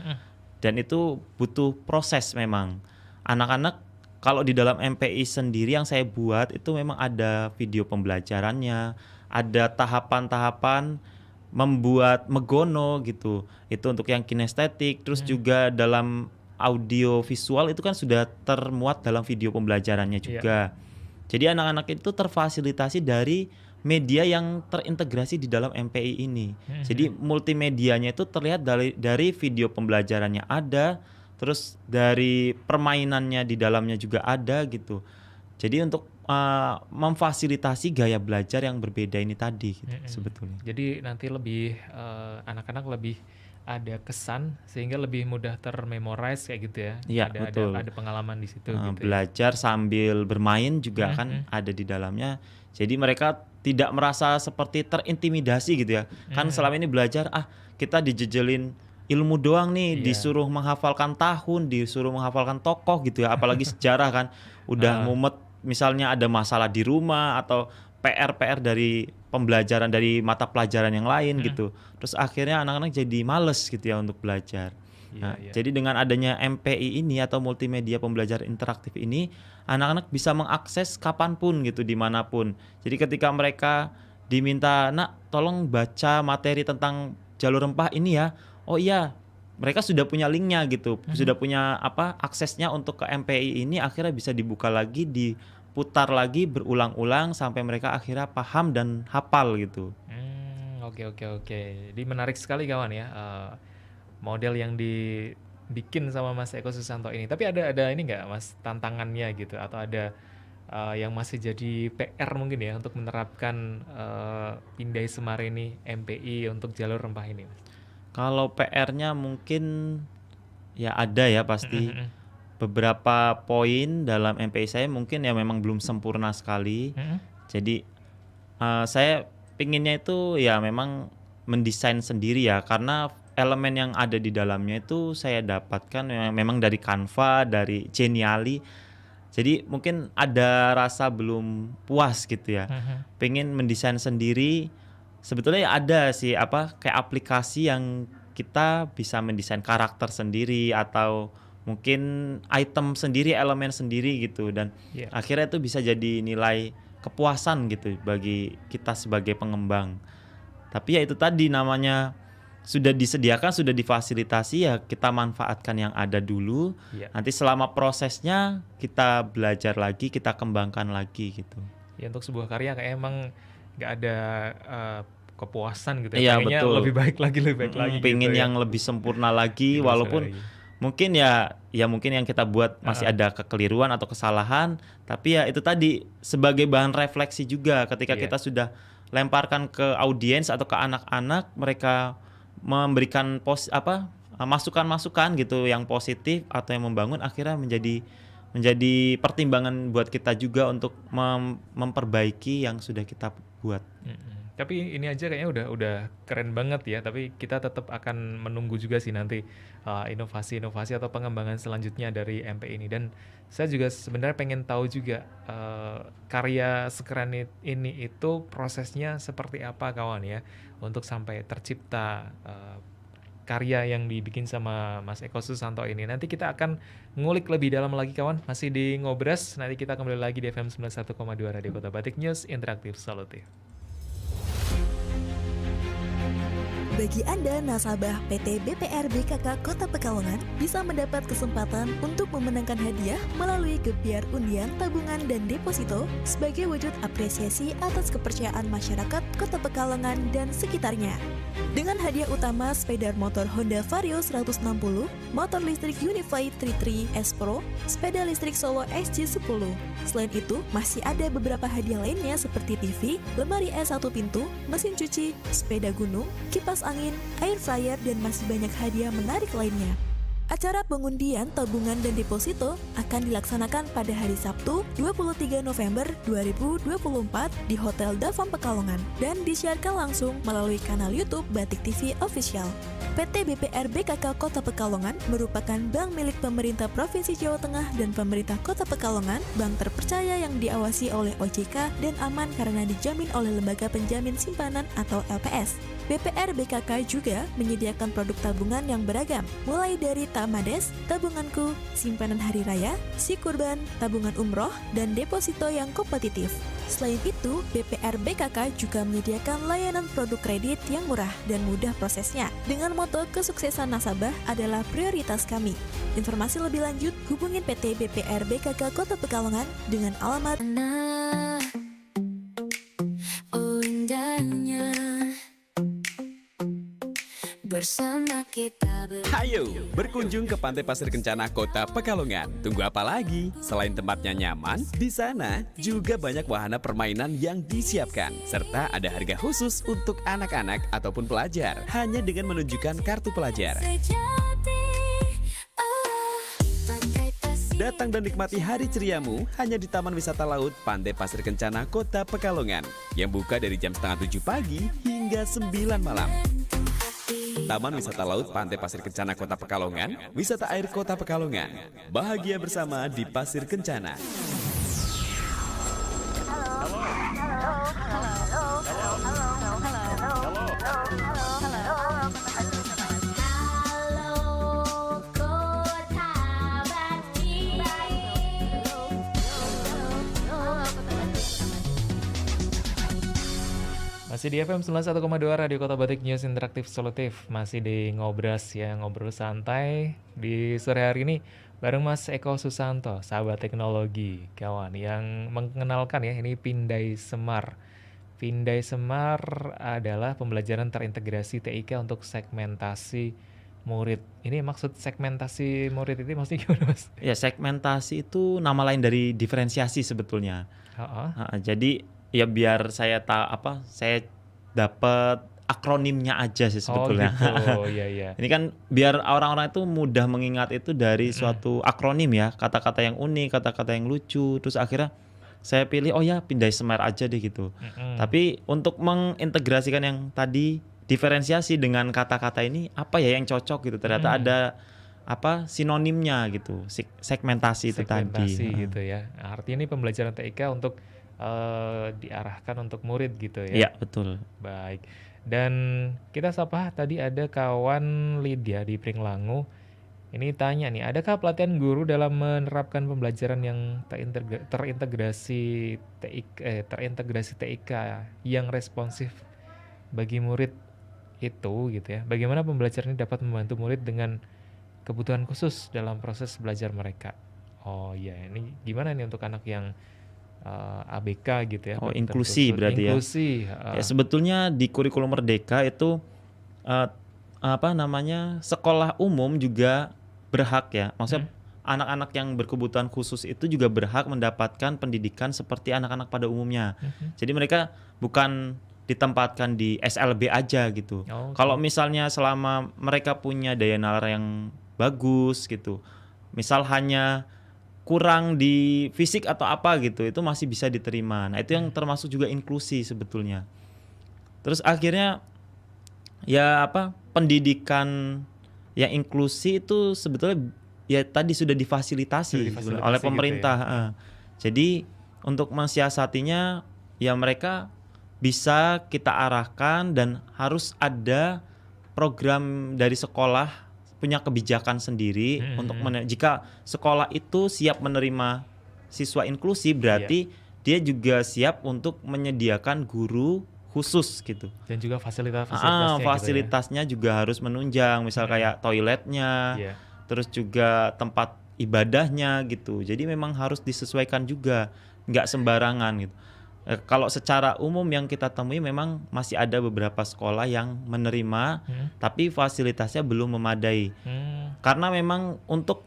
Dan itu butuh proses memang. Anak-anak kalau di dalam MPI sendiri yang saya buat itu memang ada video pembelajarannya, ada tahapan-tahapan membuat megono gitu. Itu untuk yang kinestetik, terus juga dalam audio visual itu kan sudah termuat dalam video pembelajarannya juga. Jadi anak-anak itu terfasilitasi dari media yang terintegrasi di dalam MPI ini. Jadi multimedianya itu terlihat dari video pembelajarannya ada, terus dari permainannya di dalamnya juga ada gitu. Jadi untuk memfasilitasi gaya belajar yang berbeda ini tadi gitu, sebetulnya. Jadi nanti lebih anak-anak lebih ada kesan sehingga lebih mudah termemorize kayak gitu ya. Iya, betul. Ada pengalaman di situ gitu. Belajar sambil bermain juga kan ada di dalamnya. Jadi mereka tidak merasa seperti terintimidasi gitu ya. Kan selama ini belajar kita dijejelin ilmu doang nih, disuruh menghafalkan tahun, disuruh menghafalkan tokoh gitu ya, apalagi sejarah kan. Udah mumet misalnya ada masalah di rumah atau PR dari pembelajaran dari mata pelajaran yang lain gitu. Terus akhirnya anak-anak jadi males gitu ya untuk belajar. Jadi dengan adanya MPI ini atau multimedia pembelajaran interaktif ini, anak-anak bisa mengakses kapanpun gitu, dimanapun. Jadi ketika mereka diminta, nak tolong baca materi tentang jalur rempah ini ya, oh iya, mereka sudah punya linknya gitu, sudah punya aksesnya untuk ke MPI ini, akhirnya bisa dibuka lagi, diputar lagi berulang-ulang sampai mereka akhirnya paham dan hafal gitu. Oke. Jadi menarik sekali kawan ya. Model yang dibikin sama Mas Eko Susanto ini. Tapi ada ini nggak Mas tantangannya gitu, atau ada yang masih jadi PR mungkin ya untuk menerapkan Pindai Semareni MPI untuk jalur rempah ini, Mas? Kalau PR-nya mungkin ya ada ya pasti. Beberapa poin dalam MPI saya mungkin ya memang belum sempurna sekali. Jadi saya pinginnya itu ya memang mendesain sendiri ya, karena elemen yang ada di dalamnya itu saya dapatkan memang dari Canva, dari Geniali. Jadi mungkin ada rasa belum puas gitu ya. Pengen mendesain sendiri. Sebetulnya ada sih kayak aplikasi yang kita bisa mendesain karakter sendiri atau mungkin item sendiri, elemen sendiri gitu, dan akhirnya itu bisa jadi nilai kepuasan gitu bagi kita sebagai pengembang. Tapi ya itu tadi namanya sudah disediakan, sudah difasilitasi, ya kita manfaatkan yang ada dulu. Nanti selama prosesnya kita belajar lagi, kita kembangkan lagi gitu. Ya untuk sebuah karya kayak emang nggak ada kepuasan gitu ya. Iya, pengennya betul. lebih baik lagi. Pengen gitu, yang lebih sempurna lagi, walaupun mungkin ya mungkin yang kita buat masih ada kekeliruan atau kesalahan, tapi ya itu tadi sebagai bahan refleksi juga ketika kita sudah lemparkan ke audiens atau ke anak-anak, mereka memberikan masukan-masukan gitu yang positif atau yang membangun, akhirnya menjadi pertimbangan buat kita juga untuk memperbaiki yang sudah kita buat. Tapi ini aja kayaknya udah keren banget ya. Tapi kita tetap akan menunggu juga sih nanti inovasi-inovasi atau pengembangan selanjutnya dari MP ini. Dan saya juga sebenarnya pengen tahu juga karya sekeren ini itu prosesnya seperti apa kawan ya, untuk sampai tercipta karya yang dibikin sama Mas Eko Susanto ini. Nanti kita akan ngulik lebih dalam lagi kawan, masih di Ngobras. Nanti kita kembali lagi di FM 91,2 Radio Kota Batik, News Interaktif Solutif. Bagi Anda nasabah PT BPR BKK Kota Pekalongan bisa mendapat kesempatan untuk memenangkan hadiah melalui gebyar undian tabungan dan deposito sebagai wujud apresiasi atas kepercayaan masyarakat Kota Pekalongan dan sekitarnya. Dengan hadiah utama sepeda motor Honda Vario 160, motor listrik Unify 33 S Pro, sepeda listrik Solo SG10. Selain itu, masih ada beberapa hadiah lainnya seperti TV, lemari es 1 pintu, mesin cuci, sepeda gunung, kipas angin, air fryer, dan masih banyak hadiah menarik lainnya. Acara pengundian tabungan dan deposito akan dilaksanakan pada hari Sabtu 23 November 2024 di Hotel Davam Pekalongan dan disiarkan langsung melalui kanal YouTube Batik TV Official. PT BPR BKK Kota Pekalongan merupakan bank milik pemerintah Provinsi Jawa Tengah dan pemerintah Kota Pekalongan, bank terpercaya yang diawasi oleh OJK dan aman karena dijamin oleh Lembaga Penjamin Simpanan atau LPS. BPR BKK juga menyediakan produk tabungan yang beragam, mulai dari Tamades, Tabunganku, Simpanan Hari Raya, Sikurban, Tabungan Umroh, dan deposito yang kompetitif. Selain itu, BPR BKK juga menyediakan layanan produk kredit yang murah dan mudah prosesnya. Dengan moto kesuksesan nasabah adalah prioritas kami. Informasi lebih lanjut, hubungin PT BPR BKK Kota Pekalongan dengan alamat bersama kita. Hayo, berkunjung ke Pantai Pasir Kencana Kota Pekalongan. Tunggu apa lagi? Selain tempatnya nyaman, di sana juga banyak wahana permainan yang disiapkan. Serta ada harga khusus untuk anak-anak ataupun pelajar. Hanya dengan menunjukkan kartu pelajar. Datang dan nikmati hari ceriamu hanya di Taman Wisata Laut Pantai Pasir Kencana Kota Pekalongan. Yang buka dari jam setengah 7 pagi hingga 9 malam. Taman Wisata Laut Pantai Pasir Kencana Kota Pekalongan, wisata air Kota Pekalongan. Bahagia bersama di Pasir Kencana. Masih di FM 91,2 Radio Kota Batik, News Interaktif Solutif. Masih di Ngobras ya, ngobrol santai di sore hari ini bareng Mas Eko Susanto, sahabat teknologi, kawan yang mengenalkan ya, ini Pindai Semar. Pindai Semar adalah pembelajaran terintegrasi TIK untuk segmentasi murid. Ini maksud segmentasi murid itu maksudnya gimana, Mas? Ya, segmentasi itu nama lain dari diferensiasi sebetulnya. Jadi ya biar saya saya dapat akronimnya aja sih sebetulnya. Oh gitu, iya. Ini kan biar orang-orang itu mudah mengingat itu dari suatu akronim ya, kata-kata yang unik, kata-kata yang lucu. Terus akhirnya saya pilih Pindai Semar aja deh gitu. Tapi untuk mengintegrasikan yang tadi diferensiasi dengan kata-kata ini apa ya yang cocok gitu. Ternyata ada sinonimnya gitu, segmentasi itu tadi. Gitu ya. Artinya ini pembelajaran TIK untuk diarahkan untuk murid gitu ya. Iya, betul. Baik. Dan kita sapa tadi ada kawan Lydia di Pringlangu. Ini tanya nih, adakah pelatihan guru dalam menerapkan pembelajaran yang terintegrasi TIK yang responsif bagi murid itu gitu ya. Bagaimana pembelajaran ini dapat membantu murid dengan kebutuhan khusus dalam proses belajar mereka? Oh iya, ini gimana nih untuk anak yang ABK gitu ya. Inklusi berarti inklusi, ya. Sebetulnya di kurikulum Merdeka itu sekolah umum juga berhak ya. Maksudnya anak-anak yang berkebutuhan khusus itu juga berhak mendapatkan pendidikan seperti anak-anak pada umumnya. Jadi mereka bukan ditempatkan di SLB aja gitu. Kalau misalnya selama mereka punya daya nalar yang bagus gitu, misal hanya kurang di fisik atau apa gitu, itu masih bisa diterima. Nah itu yang termasuk juga inklusi sebetulnya. Terus akhirnya pendidikan yang inklusi itu sebetulnya ya tadi sudah difasilitasi oleh pemerintah gitu ya. Jadi untuk mensiasatinya ya mereka bisa kita arahkan dan harus ada program dari sekolah punya kebijakan sendiri untuk jika sekolah itu siap menerima siswa inklusi berarti dia juga siap untuk menyediakan guru khusus gitu. Dan juga fasilitasnya gitu ya. Juga harus menunjang, misal kayak toiletnya, terus juga tempat ibadahnya gitu. Jadi memang harus disesuaikan juga, nggak sembarangan gitu. Kalau secara umum yang kita temui memang masih ada beberapa sekolah yang menerima, tapi fasilitasnya belum memadai. Karena memang untuk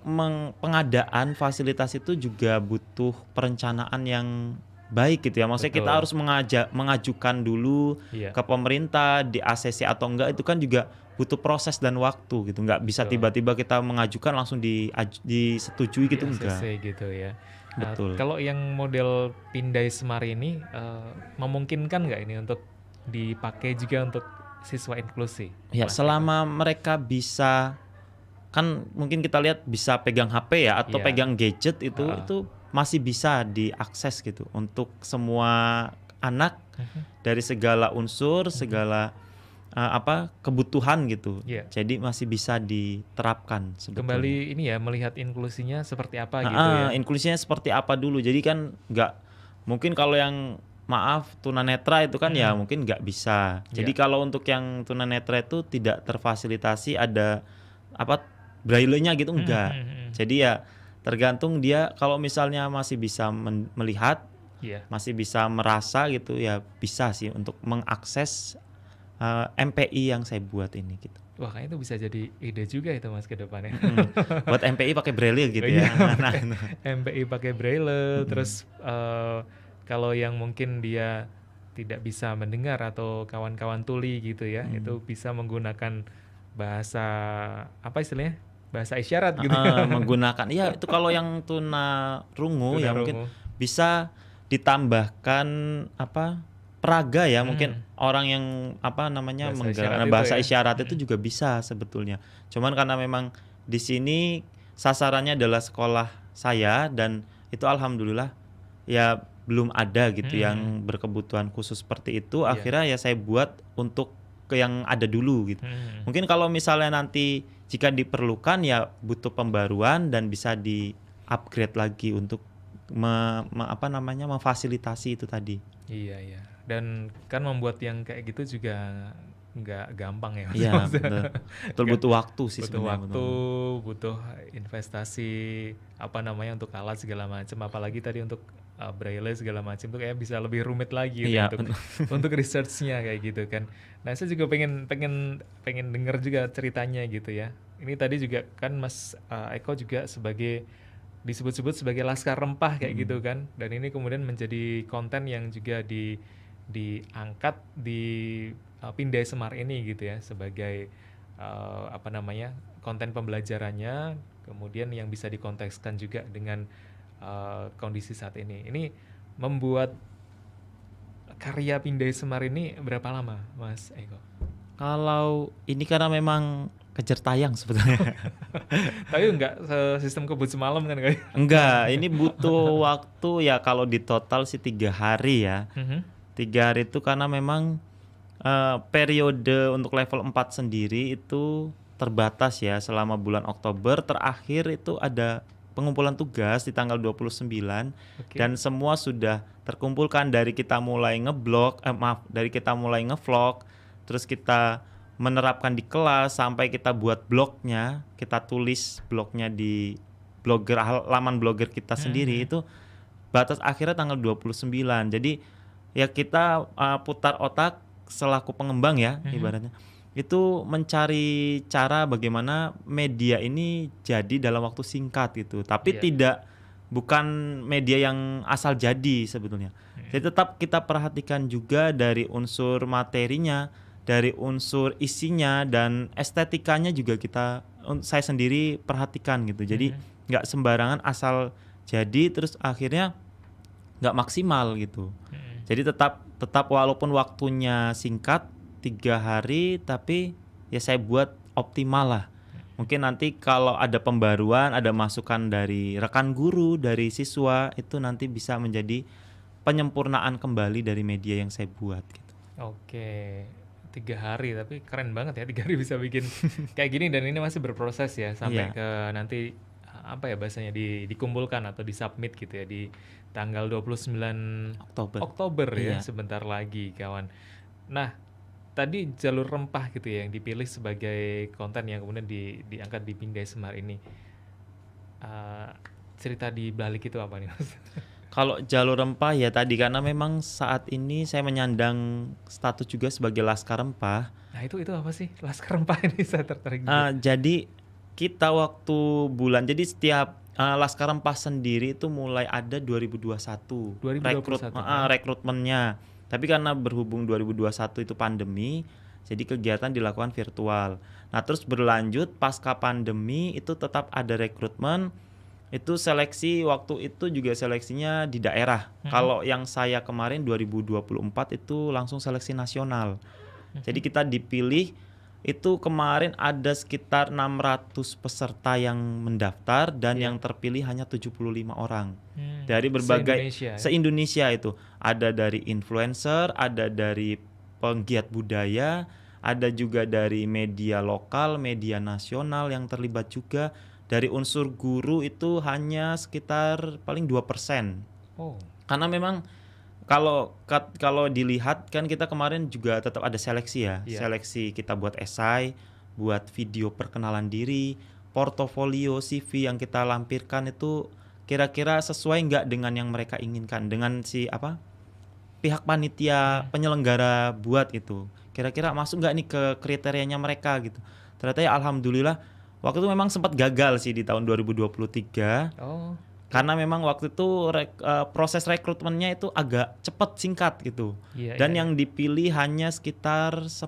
pengadaan fasilitas itu juga butuh perencanaan yang baik gitu ya. Maksudnya kita Betul. harus mengajukan dulu Iya. ke pemerintah di ACC atau enggak, itu kan juga butuh proses dan waktu gitu. Enggak bisa Betul. tiba-tiba kita mengajukan langsung disetujui gitu, Di enggak. ACC gitu ya. Betul. Kalau yang model Pindai Semar ini memungkinkan nggak ini untuk dipakai juga untuk siswa inklusi? Ya, Mas selama mereka bisa, kan mungkin kita lihat bisa pegang HP ya atau Iya. pegang gadget itu masih bisa diakses gitu untuk semua anak dari segala unsur, segala kebutuhan gitu. Iya. Jadi masih bisa diterapkan sebetulnya. Kembali ini ya, melihat inklusinya seperti apa gitu ya. Inklusinya seperti apa dulu. Jadi kan nggak mungkin kalau yang maaf tunanetra itu kan ya mungkin nggak bisa. Jadi kalau untuk yang tunanetra itu tidak terfasilitasi ada braille-nya gitu enggak. Jadi ya tergantung dia, kalau misalnya masih bisa melihat, Iya. masih bisa merasa gitu ya bisa sih untuk mengakses MPI yang saya buat ini gitu. Wah, kayaknya itu bisa jadi ide juga itu Mas ke depannya. Buat MPI pakai braille gitu Iya, ya. MPI pakai braille, terus kalau yang mungkin dia tidak bisa mendengar atau kawan-kawan tuli gitu ya, itu bisa menggunakan bahasa apa istilahnya? Bahasa isyarat gitu. Menggunakan ya itu kalau yang tunarungu ya mungkin bisa ditambahkan peraga ya, mungkin orang yang bahasa isyarat itu juga bisa sebetulnya. Cuman karena memang di sini sasarannya adalah sekolah saya dan itu alhamdulillah ya belum ada gitu yang berkebutuhan khusus seperti itu. Akhirnya ya saya buat untuk ke yang ada dulu gitu. Mungkin kalau misalnya nanti jika diperlukan ya butuh pembaruan dan bisa di-upgrade lagi untuk memfasilitasi itu tadi. Iya, iya. Dan kan membuat yang kayak gitu juga nggak gampang ya. Iya, betul butuh waktu sih sebenarnya. Butuh investasi untuk alat segala macam, apalagi tadi untuk braille segala macam itu kayak bisa lebih rumit lagi gitu untuk researchnya kayak gitu kan. Nah, saya juga pengen dengar juga ceritanya gitu ya. Ini tadi juga kan Mas Eko juga disebut-sebut sebagai Laskar Rempah kayak gitu kan. Dan ini kemudian menjadi konten yang juga diangkat di Pindai Semar ini gitu ya, sebagai konten pembelajarannya, kemudian yang bisa dikontekskan juga dengan kondisi saat ini. Ini membuat karya Pindai Semar ini berapa lama, Mas Eko? Kalau ini karena memang kejar tayang sebetulnya. Tapi enggak sistem kebut semalam kan kayak? Enggak, ini butuh waktu ya kalau di total sih 3 hari ya. 3 hari itu karena memang periode untuk level 4 sendiri itu terbatas ya selama bulan Oktober. Terakhir itu ada pengumpulan tugas di tanggal 29 dan semua sudah terkumpulkan dari kita mulai dari kita mulai ngevlog, terus kita menerapkan di kelas sampai kita buat blognya, kita tulis blognya di halaman blogger kita sendiri itu batas akhirnya tanggal 29. Jadi ya kita putar otak selaku pengembang ya ibaratnya. Itu mencari cara bagaimana media ini jadi dalam waktu singkat gitu. Tapi bukan media yang asal jadi sebetulnya. Jadi tetap kita perhatikan juga dari unsur materinya, dari unsur isinya dan estetikanya juga saya sendiri perhatikan gitu. Jadi nggak sembarangan asal jadi terus akhirnya nggak maksimal gitu. Jadi tetap walaupun waktunya singkat 3 hari, tapi ya saya buat optimal lah. Mungkin nanti kalau ada pembaruan, ada masukan dari rekan guru, dari siswa, itu nanti bisa menjadi penyempurnaan kembali dari media yang saya buat gitu. Oke, 3 hari, tapi keren banget ya 3 hari bisa bikin kayak gini, dan ini masih berproses ya sampai ke nanti bahasanya dikumpulkan atau disubmit gitu ya di tanggal 29 Oktober ya, sebentar lagi kawan. Nah, tadi jalur rempah gitu ya yang dipilih sebagai konten yang kemudian diangkat di Pindai Semar ini. Cerita di balik itu apa nih, Mas? Kalau jalur rempah ya tadi karena memang saat ini saya menyandang status juga sebagai Laskar Rempah. Nah, itu apa sih Laskar Rempah ini, saya tertarik. Jadi kita waktu bulan, jadi setiap Laskar Rempah sendiri itu mulai ada 2021. 2021. Rekrutmennya. Tapi karena berhubung 2021 itu pandemi, jadi kegiatan dilakukan virtual. Nah, terus berlanjut pasca pandemi itu tetap ada rekrutmen. Itu seleksi waktu itu juga seleksinya di daerah. Kalau yang saya kemarin 2024 itu langsung seleksi nasional. Jadi kita dipilih itu kemarin ada sekitar 600 peserta yang mendaftar dan yang terpilih hanya 75 orang. Dari berbagai se-Indonesia itu. Ada dari influencer, ada dari penggiat budaya, ada juga dari media lokal, media nasional yang terlibat juga. Dari unsur guru itu hanya sekitar paling 2%. Karena memang kalau dilihat kan kita kemarin juga tetap ada seleksi ya. Seleksi kita buat esai, buat video perkenalan diri, portofolio CV yang kita lampirkan itu kira-kira sesuai nggak dengan yang mereka inginkan, dengan pihak panitia penyelenggara buat itu. Kira-kira masuk nggak nih ke kriterianya mereka gitu. Ternyata ya alhamdulillah waktu itu memang sempat gagal sih di tahun 2023. Karena memang waktu itu proses rekrutmennya itu agak cepat, singkat gitu. Dan yang dipilih hanya sekitar 10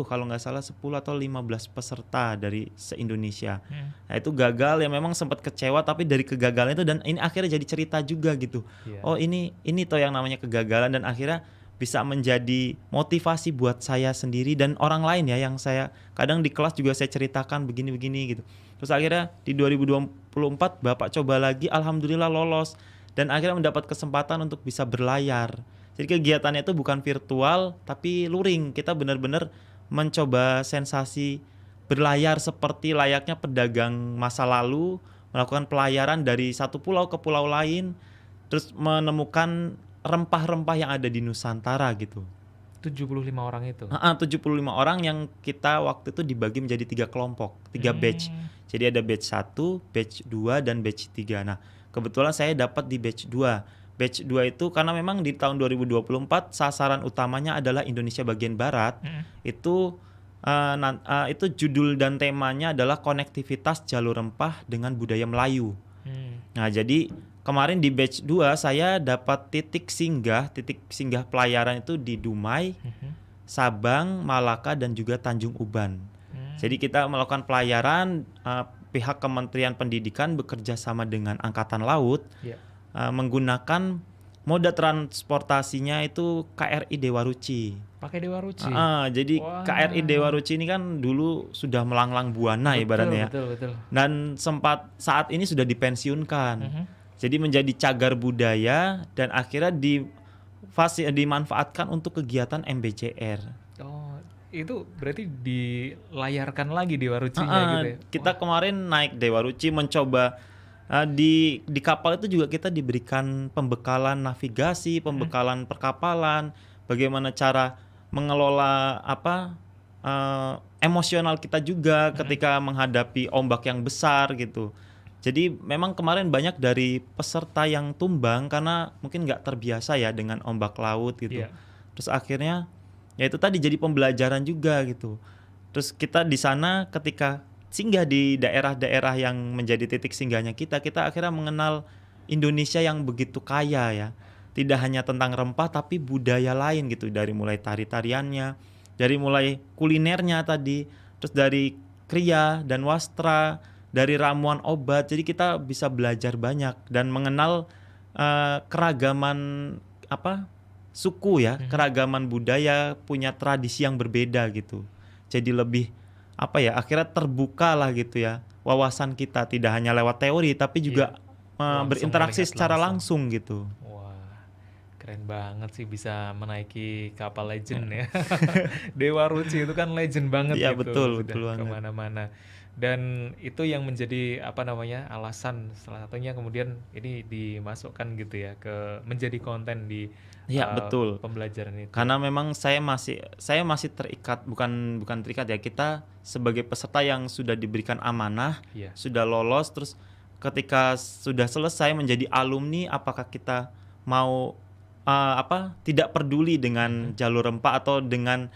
kalau nggak salah 10 atau 15 peserta dari se-Indonesia. Nah, itu gagal ya, memang sempat kecewa, tapi dari kegagalan itu dan ini akhirnya jadi cerita juga gitu. Oh, ini toh yang namanya kegagalan, dan akhirnya bisa menjadi motivasi buat saya sendiri dan orang lain ya, yang saya kadang di kelas juga saya ceritakan begini-begini gitu. Terus akhirnya di 2024 Bapak coba lagi, alhamdulillah lolos dan akhirnya mendapat kesempatan untuk bisa berlayar. Jadi kegiatannya itu bukan virtual tapi luring. Kita benar-benar mencoba sensasi berlayar seperti layaknya pedagang masa lalu, melakukan pelayaran dari satu pulau ke pulau lain, terus menemukan rempah-rempah yang ada di Nusantara gitu. 75 orang itu? 75 orang yang kita waktu itu dibagi menjadi 3 kelompok, 3 batch. Jadi ada batch 1, batch 2, dan batch 3. Nah, kebetulan saya dapat di batch 2. Batch 2 itu karena memang di tahun 2024 sasaran utamanya adalah Indonesia bagian Barat. Itu judul dan temanya adalah konektivitas jalur rempah dengan budaya Melayu. Nah, jadi kemarin di batch 2 saya dapat titik singgah pelayaran itu di Dumai, Sabang, Malaka, dan juga Tanjung Uban. Jadi kita melakukan pelayaran, pihak Kementerian Pendidikan bekerja sama dengan Angkatan Laut, menggunakan moda transportasinya itu KRI Dewa Ruci. Pakai Dewa Ruci? Jadi KRI Dewa Ruci ini kan dulu sudah melanglang buana ibaratnya ya. Betul. Dan saat ini sudah dipensiunkan. Jadi menjadi cagar budaya dan akhirnya dimanfaatkan untuk kegiatan MBJR. Itu berarti dilayarkan lagi Dewa Rucinya gitu ya? Kita kemarin naik Dewa Ruci mencoba di kapal itu juga kita diberikan pembekalan navigasi, pembekalan perkapalan, bagaimana cara mengelola emosional kita juga ketika menghadapi ombak yang besar gitu. Jadi memang kemarin banyak dari peserta yang tumbang karena mungkin nggak terbiasa ya dengan ombak laut gitu. Terus akhirnya ya itu tadi jadi pembelajaran juga gitu. Terus kita di sana ketika singgah di daerah-daerah yang menjadi titik singgahnya kita akhirnya mengenal Indonesia yang begitu kaya ya. Tidak hanya tentang rempah tapi budaya lain gitu, dari mulai tari-tariannya, dari mulai kulinernya tadi, terus dari kriya dan wastra, dari ramuan obat. Jadi kita bisa belajar banyak dan mengenal keragaman suku ya, keragaman budaya, punya tradisi yang berbeda gitu. Jadi lebih akhirnya terbuka lah gitu ya wawasan kita, tidak hanya lewat teori tapi juga berinteraksi secara langsung gitu. Keren banget sih bisa menaiki kapal legend ya. Dewa Ruci itu kan legend banget gitu. Betul kemana-mana. Dan itu yang menjadi alasan salah satunya kemudian ini dimasukkan gitu ya menjadi konten di betul. Pembelajaran itu. Karena memang saya masih terikat, bukan terikat ya, kita sebagai peserta yang sudah diberikan amanah, sudah lolos, terus ketika sudah selesai menjadi alumni, apakah kita mau tidak peduli dengan jalur rempah atau dengan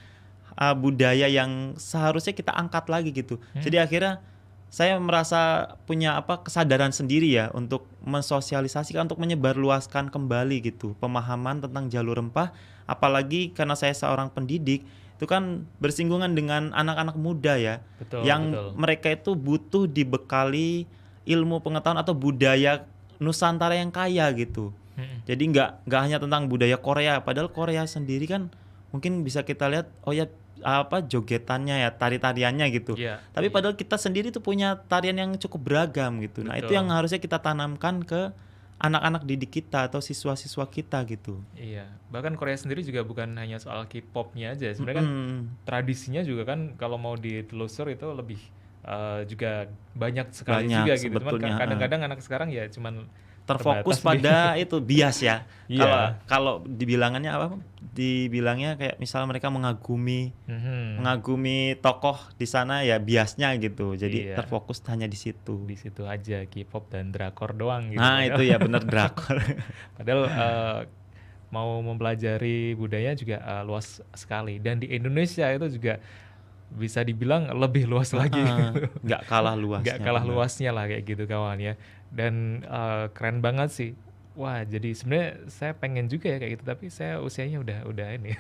budaya yang seharusnya kita angkat lagi gitu. Jadi akhirnya saya merasa punya kesadaran sendiri ya untuk mensosialisasikan, untuk menyebarluaskan kembali gitu pemahaman tentang jalur rempah, apalagi karena saya seorang pendidik itu kan bersinggungan dengan anak-anak muda ya, yang mereka itu butuh dibekali ilmu pengetahuan atau budaya Nusantara yang kaya gitu. Jadi nggak hanya tentang budaya Korea, padahal Korea sendiri kan mungkin bisa kita lihat jogetannya ya, tari-tariannya gitu. Tapi padahal kita sendiri tuh punya tarian yang cukup beragam gitu. Nah, itu yang harusnya kita tanamkan ke anak-anak didik kita atau siswa-siswa kita gitu. Iya, bahkan Korea sendiri juga bukan hanya soal K-popnya aja. Sebenarnya kan tradisinya juga kan kalau mau ditelusur itu lebih juga banyak sekali juga gitu. Cuman kadang-kadang anak sekarang ya cuman terfokus pada itu bias ya. Kalau dibilangannya dibilangnya kayak misal mereka mengagumi tokoh di sana ya biasnya gitu. Jadi terfokus hanya di situ. Di situ aja K-pop dan drakor doang gitu. Nah, itu ya benar drakor. Padahal mau mempelajari budaya juga luas sekali, dan di Indonesia itu juga bisa dibilang lebih luas lagi. Nggak kalah luasnya. Nggak kalah luasnya lah kayak gitu kawan ya. Dan keren banget sih. Wah, jadi sebenarnya saya pengen juga ya kayak gitu, tapi saya usianya udah ini.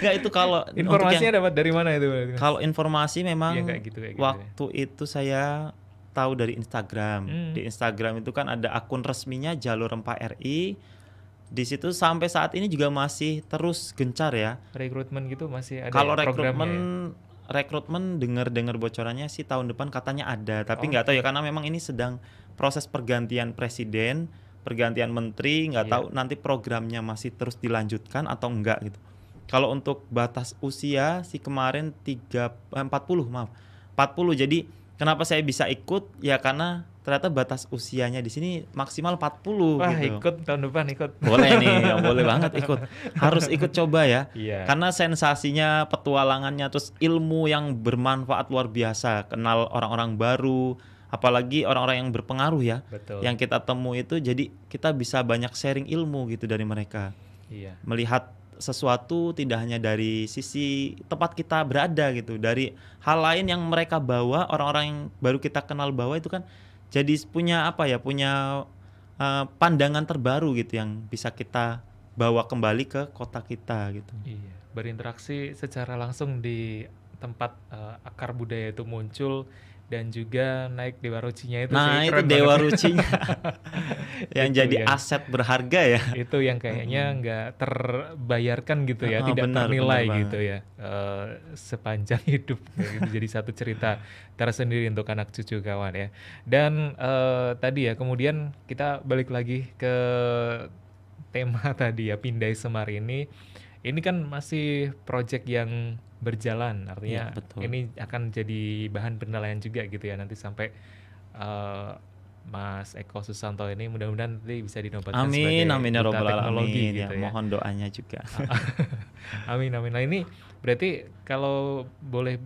Nggak, itu kalau informasinya dapat dari mana itu? Kalau informasi memang kayak gitu, waktu itu saya tahu dari Instagram. Di Instagram itu kan ada akun resminya Jalur Rempah RI. Di situ sampai saat ini juga masih terus gencar ya. Rekrutmen gitu masih ada. Kalau rekrutmen dengar bocorannya sih tahun depan katanya ada, tapi nggak tahu ya karena memang ini sedang proses pergantian presiden, pergantian menteri, nggak tahu nanti programnya masih terus dilanjutkan atau enggak gitu. Kalau untuk batas usia sih kemarin 40. Jadi kenapa saya bisa ikut ya karena ternyata batas usianya di sini maksimal 40. Wah, gitu. Ikut tahun depan ikut. Boleh nih, boleh banget ikut. Harus ikut coba ya. Karena sensasinya, petualangannya, terus ilmu yang bermanfaat luar biasa. Kenal orang-orang baru, apalagi orang-orang yang berpengaruh ya. Betul. Yang kita temui itu, jadi kita bisa banyak sharing ilmu gitu dari mereka. Melihat sesuatu tidak hanya dari sisi tempat kita berada gitu, dari hal lain yang mereka bawa, orang-orang yang baru kita kenal bawa itu kan jadi punya pandangan terbaru gitu yang bisa kita bawa kembali ke kota kita gitu. Iya, berinteraksi secara langsung di tempat akar budaya itu muncul, dan juga naik Dewa Rucinya itu. Nah, itu Dewa Rucinya yang jadi aset berharga ya. Itu yang kayaknya nggak terbayarkan gitu ya, tidak ternilai gitu ya sepanjang hidup. Itu jadi satu cerita tersendiri untuk anak cucu kawan ya. Dan tadi ya kemudian kita balik lagi ke tema tadi ya, Pindai Semar ini kan masih project yang berjalan, artinya ini akan jadi bahan penilaian juga gitu ya nanti sampai Mas Eko Susanto ini mudah-mudahan nanti bisa dinobatkan sebagai duta teknologi gitu ya. Mohon doanya juga. Amin. Nah ini berarti kalau boleh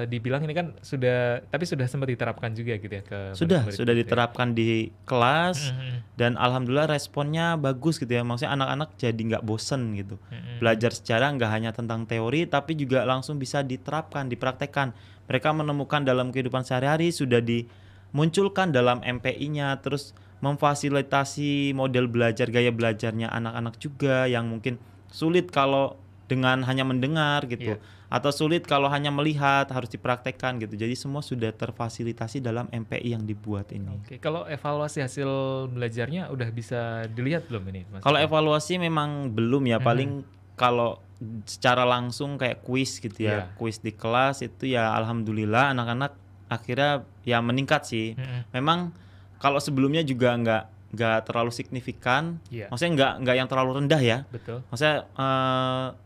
dibilang ini kan sudah sempat diterapkan juga gitu ya ke sudah diterapkan di kelas dan alhamdulillah responnya bagus gitu ya, maksudnya anak-anak jadi nggak bosen gitu. Belajar sejarah nggak hanya tentang teori tapi juga langsung bisa diterapkan, dipraktekkan. Mereka menemukan dalam kehidupan sehari-hari, sudah dimunculkan dalam MPI-nya, terus memfasilitasi model belajar, gaya belajarnya anak-anak juga yang mungkin sulit kalau dengan hanya mendengar gitu, atau sulit kalau hanya melihat, harus dipraktekkan gitu. Jadi semua sudah terfasilitasi dalam MPI yang dibuat ini. Oke, kalau evaluasi hasil belajarnya udah bisa dilihat belum ini, Mas? Kalau evaluasi memang belum ya, paling kalau secara langsung kayak kuis gitu ya, kuis di kelas itu ya alhamdulillah anak-anak akhirnya ya meningkat sih. Memang kalau sebelumnya juga nggak terlalu signifikan, maksudnya nggak yang terlalu rendah ya. Betul. Maksudnya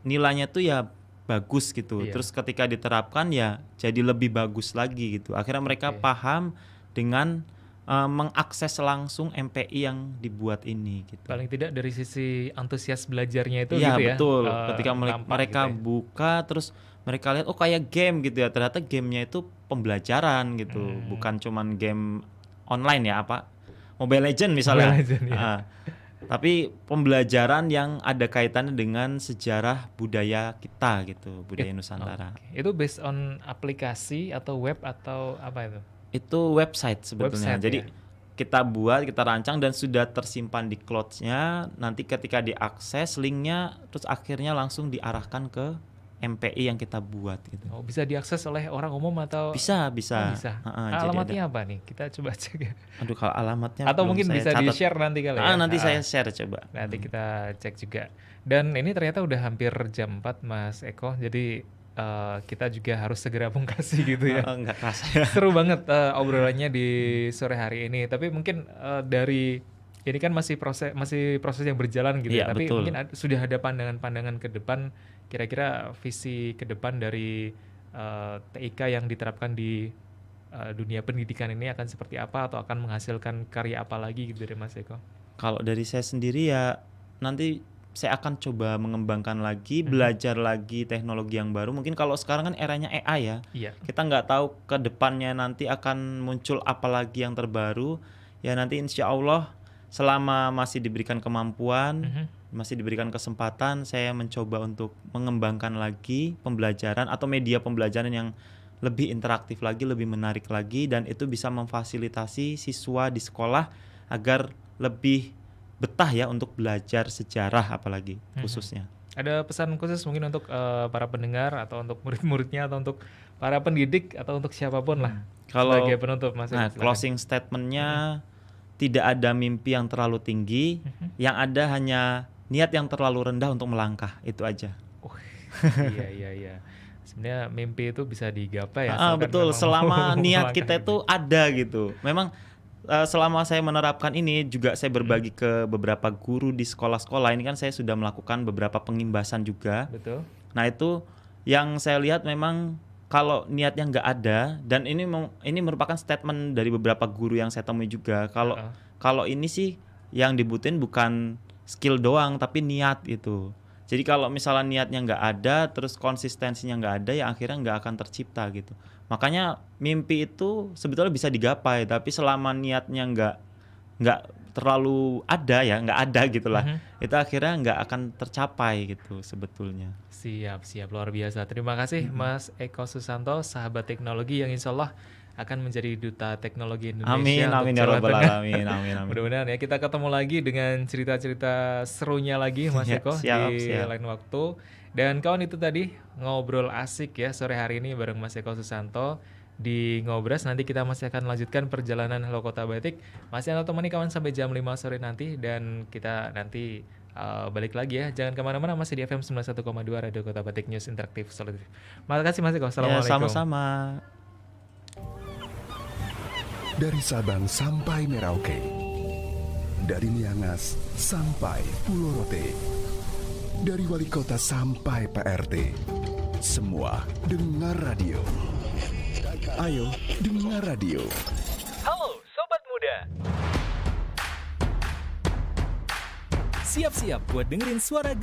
nilainya tuh ya bagus gitu. Terus ketika diterapkan ya jadi lebih bagus lagi gitu. Akhirnya mereka paham dengan mengakses langsung MPI yang dibuat ini gitu. Paling tidak dari sisi antusias belajarnya itu ya, gitu ya. Betul. Ketika mereka gitu ya. Buka terus mereka lihat oh kayak game gitu ya. Ternyata gamenya itu pembelajaran gitu. Bukan cuman game online ya, Mobile Legend misalnya. Mobile Legend, ya. Tapi pembelajaran yang ada kaitannya dengan sejarah budaya kita gitu, budaya Nusantara. Itu based on aplikasi atau web atau apa itu? Itu website sebetulnya. Website, Jadi ya? kita buat, kita rancang dan sudah tersimpan di cloud-nya. Nanti ketika diakses linknya, terus akhirnya langsung diarahkan ke MPI yang kita buat gitu. Oh, bisa diakses oleh orang umum atau? Bisa. Oh, bisa. Jadi Alamatnya apa nih? Kita coba cek ya. Aduh, kalau alamatnya Atau belum mungkin saya bisa catat. di-share nanti kali ya. Nanti saya share coba. Nanti kita cek juga. Dan ini ternyata udah hampir jam 4 Mas Eko. Jadi kita juga harus segera pungkasi gitu ya. Nggak kerasa ya. Seru banget obrolannya di sore hari ini. Tapi mungkin dari ini kan masih proses yang berjalan gitu. Iya, Tapi betul. mungkin sudah ada pandangan-pandangan ke depan. Kira-kira visi ke depan dari TIK yang diterapkan di dunia pendidikan ini akan seperti apa, atau akan menghasilkan karya apa lagi gitu dari Mas Eko? Kalau dari saya sendiri ya nanti saya akan coba mengembangkan lagi, belajar lagi teknologi yang baru. Mungkin kalau sekarang kan eranya AI ya. Iya. Kita nggak tahu ke depannya nanti akan muncul apa lagi yang terbaru. Ya nanti insya Allah selama masih diberikan kemampuan, masih diberikan kesempatan, saya mencoba untuk mengembangkan lagi pembelajaran atau media pembelajaran yang lebih interaktif lagi, lebih menarik lagi, dan itu bisa memfasilitasi siswa di sekolah agar lebih betah ya untuk belajar sejarah apalagi khususnya. Ada pesan khusus mungkin untuk para pendengar atau untuk murid-muridnya atau untuk para pendidik atau untuk siapapun lah sebagai penutup Mas Eko? Closing statementnya tidak ada mimpi yang terlalu tinggi, yang ada hanya niat yang terlalu rendah untuk melangkah, itu aja. Iya. Sebenarnya mimpi itu bisa digapai ya. Betul, selama niat kita itu ada gitu. Memang selama saya menerapkan ini juga saya berbagi ke beberapa guru di sekolah-sekolah. Ini kan saya sudah melakukan beberapa pengimbasan juga. Betul. Nah itu yang saya lihat memang kalau niatnya nggak ada, dan ini merupakan statement dari beberapa guru yang saya temui juga. Kalau ini sih yang dibutuhin bukan skill doang, tapi niat itu. Jadi kalau misalnya niatnya nggak ada, terus konsistensinya nggak ada, ya akhirnya nggak akan tercipta gitu. Makanya mimpi itu sebetulnya bisa digapai, tapi selama niatnya nggak terlalu ada ya, nggak ada gitulah, itu akhirnya nggak akan tercapai gitu sebetulnya. Siap, luar biasa. Terima kasih Mas Eko Susanto, sahabat teknologi yang insya Allah akan menjadi duta teknologi Indonesia. Amin ya rabbal alamin. Amin. Mudah-mudahan ya kita ketemu lagi dengan cerita-cerita serunya lagi Mas Eko di lain waktu. Dan kawan, itu tadi ngobrol asik ya sore hari ini bareng Mas Eko Susanto di Ngobras. Nanti kita masih akan lanjutkan perjalanan Halo Kota Batik. Masih akan temani kawan sampai jam 5 sore nanti, dan kita nanti balik lagi ya. Jangan kemana-mana, masih di FM 91,2 Radio Kota Batik, News Interaktif Solutif. Makasih Mas Eko. Assalamualaikum. Ya, sama-sama. Dari Sabang sampai Merauke, dari Miangas sampai Pulau Rote, dari wali kota sampai PRT, semua dengar radio. Ayo dengar radio. Halo Sobat Muda, siap-siap buat dengerin suara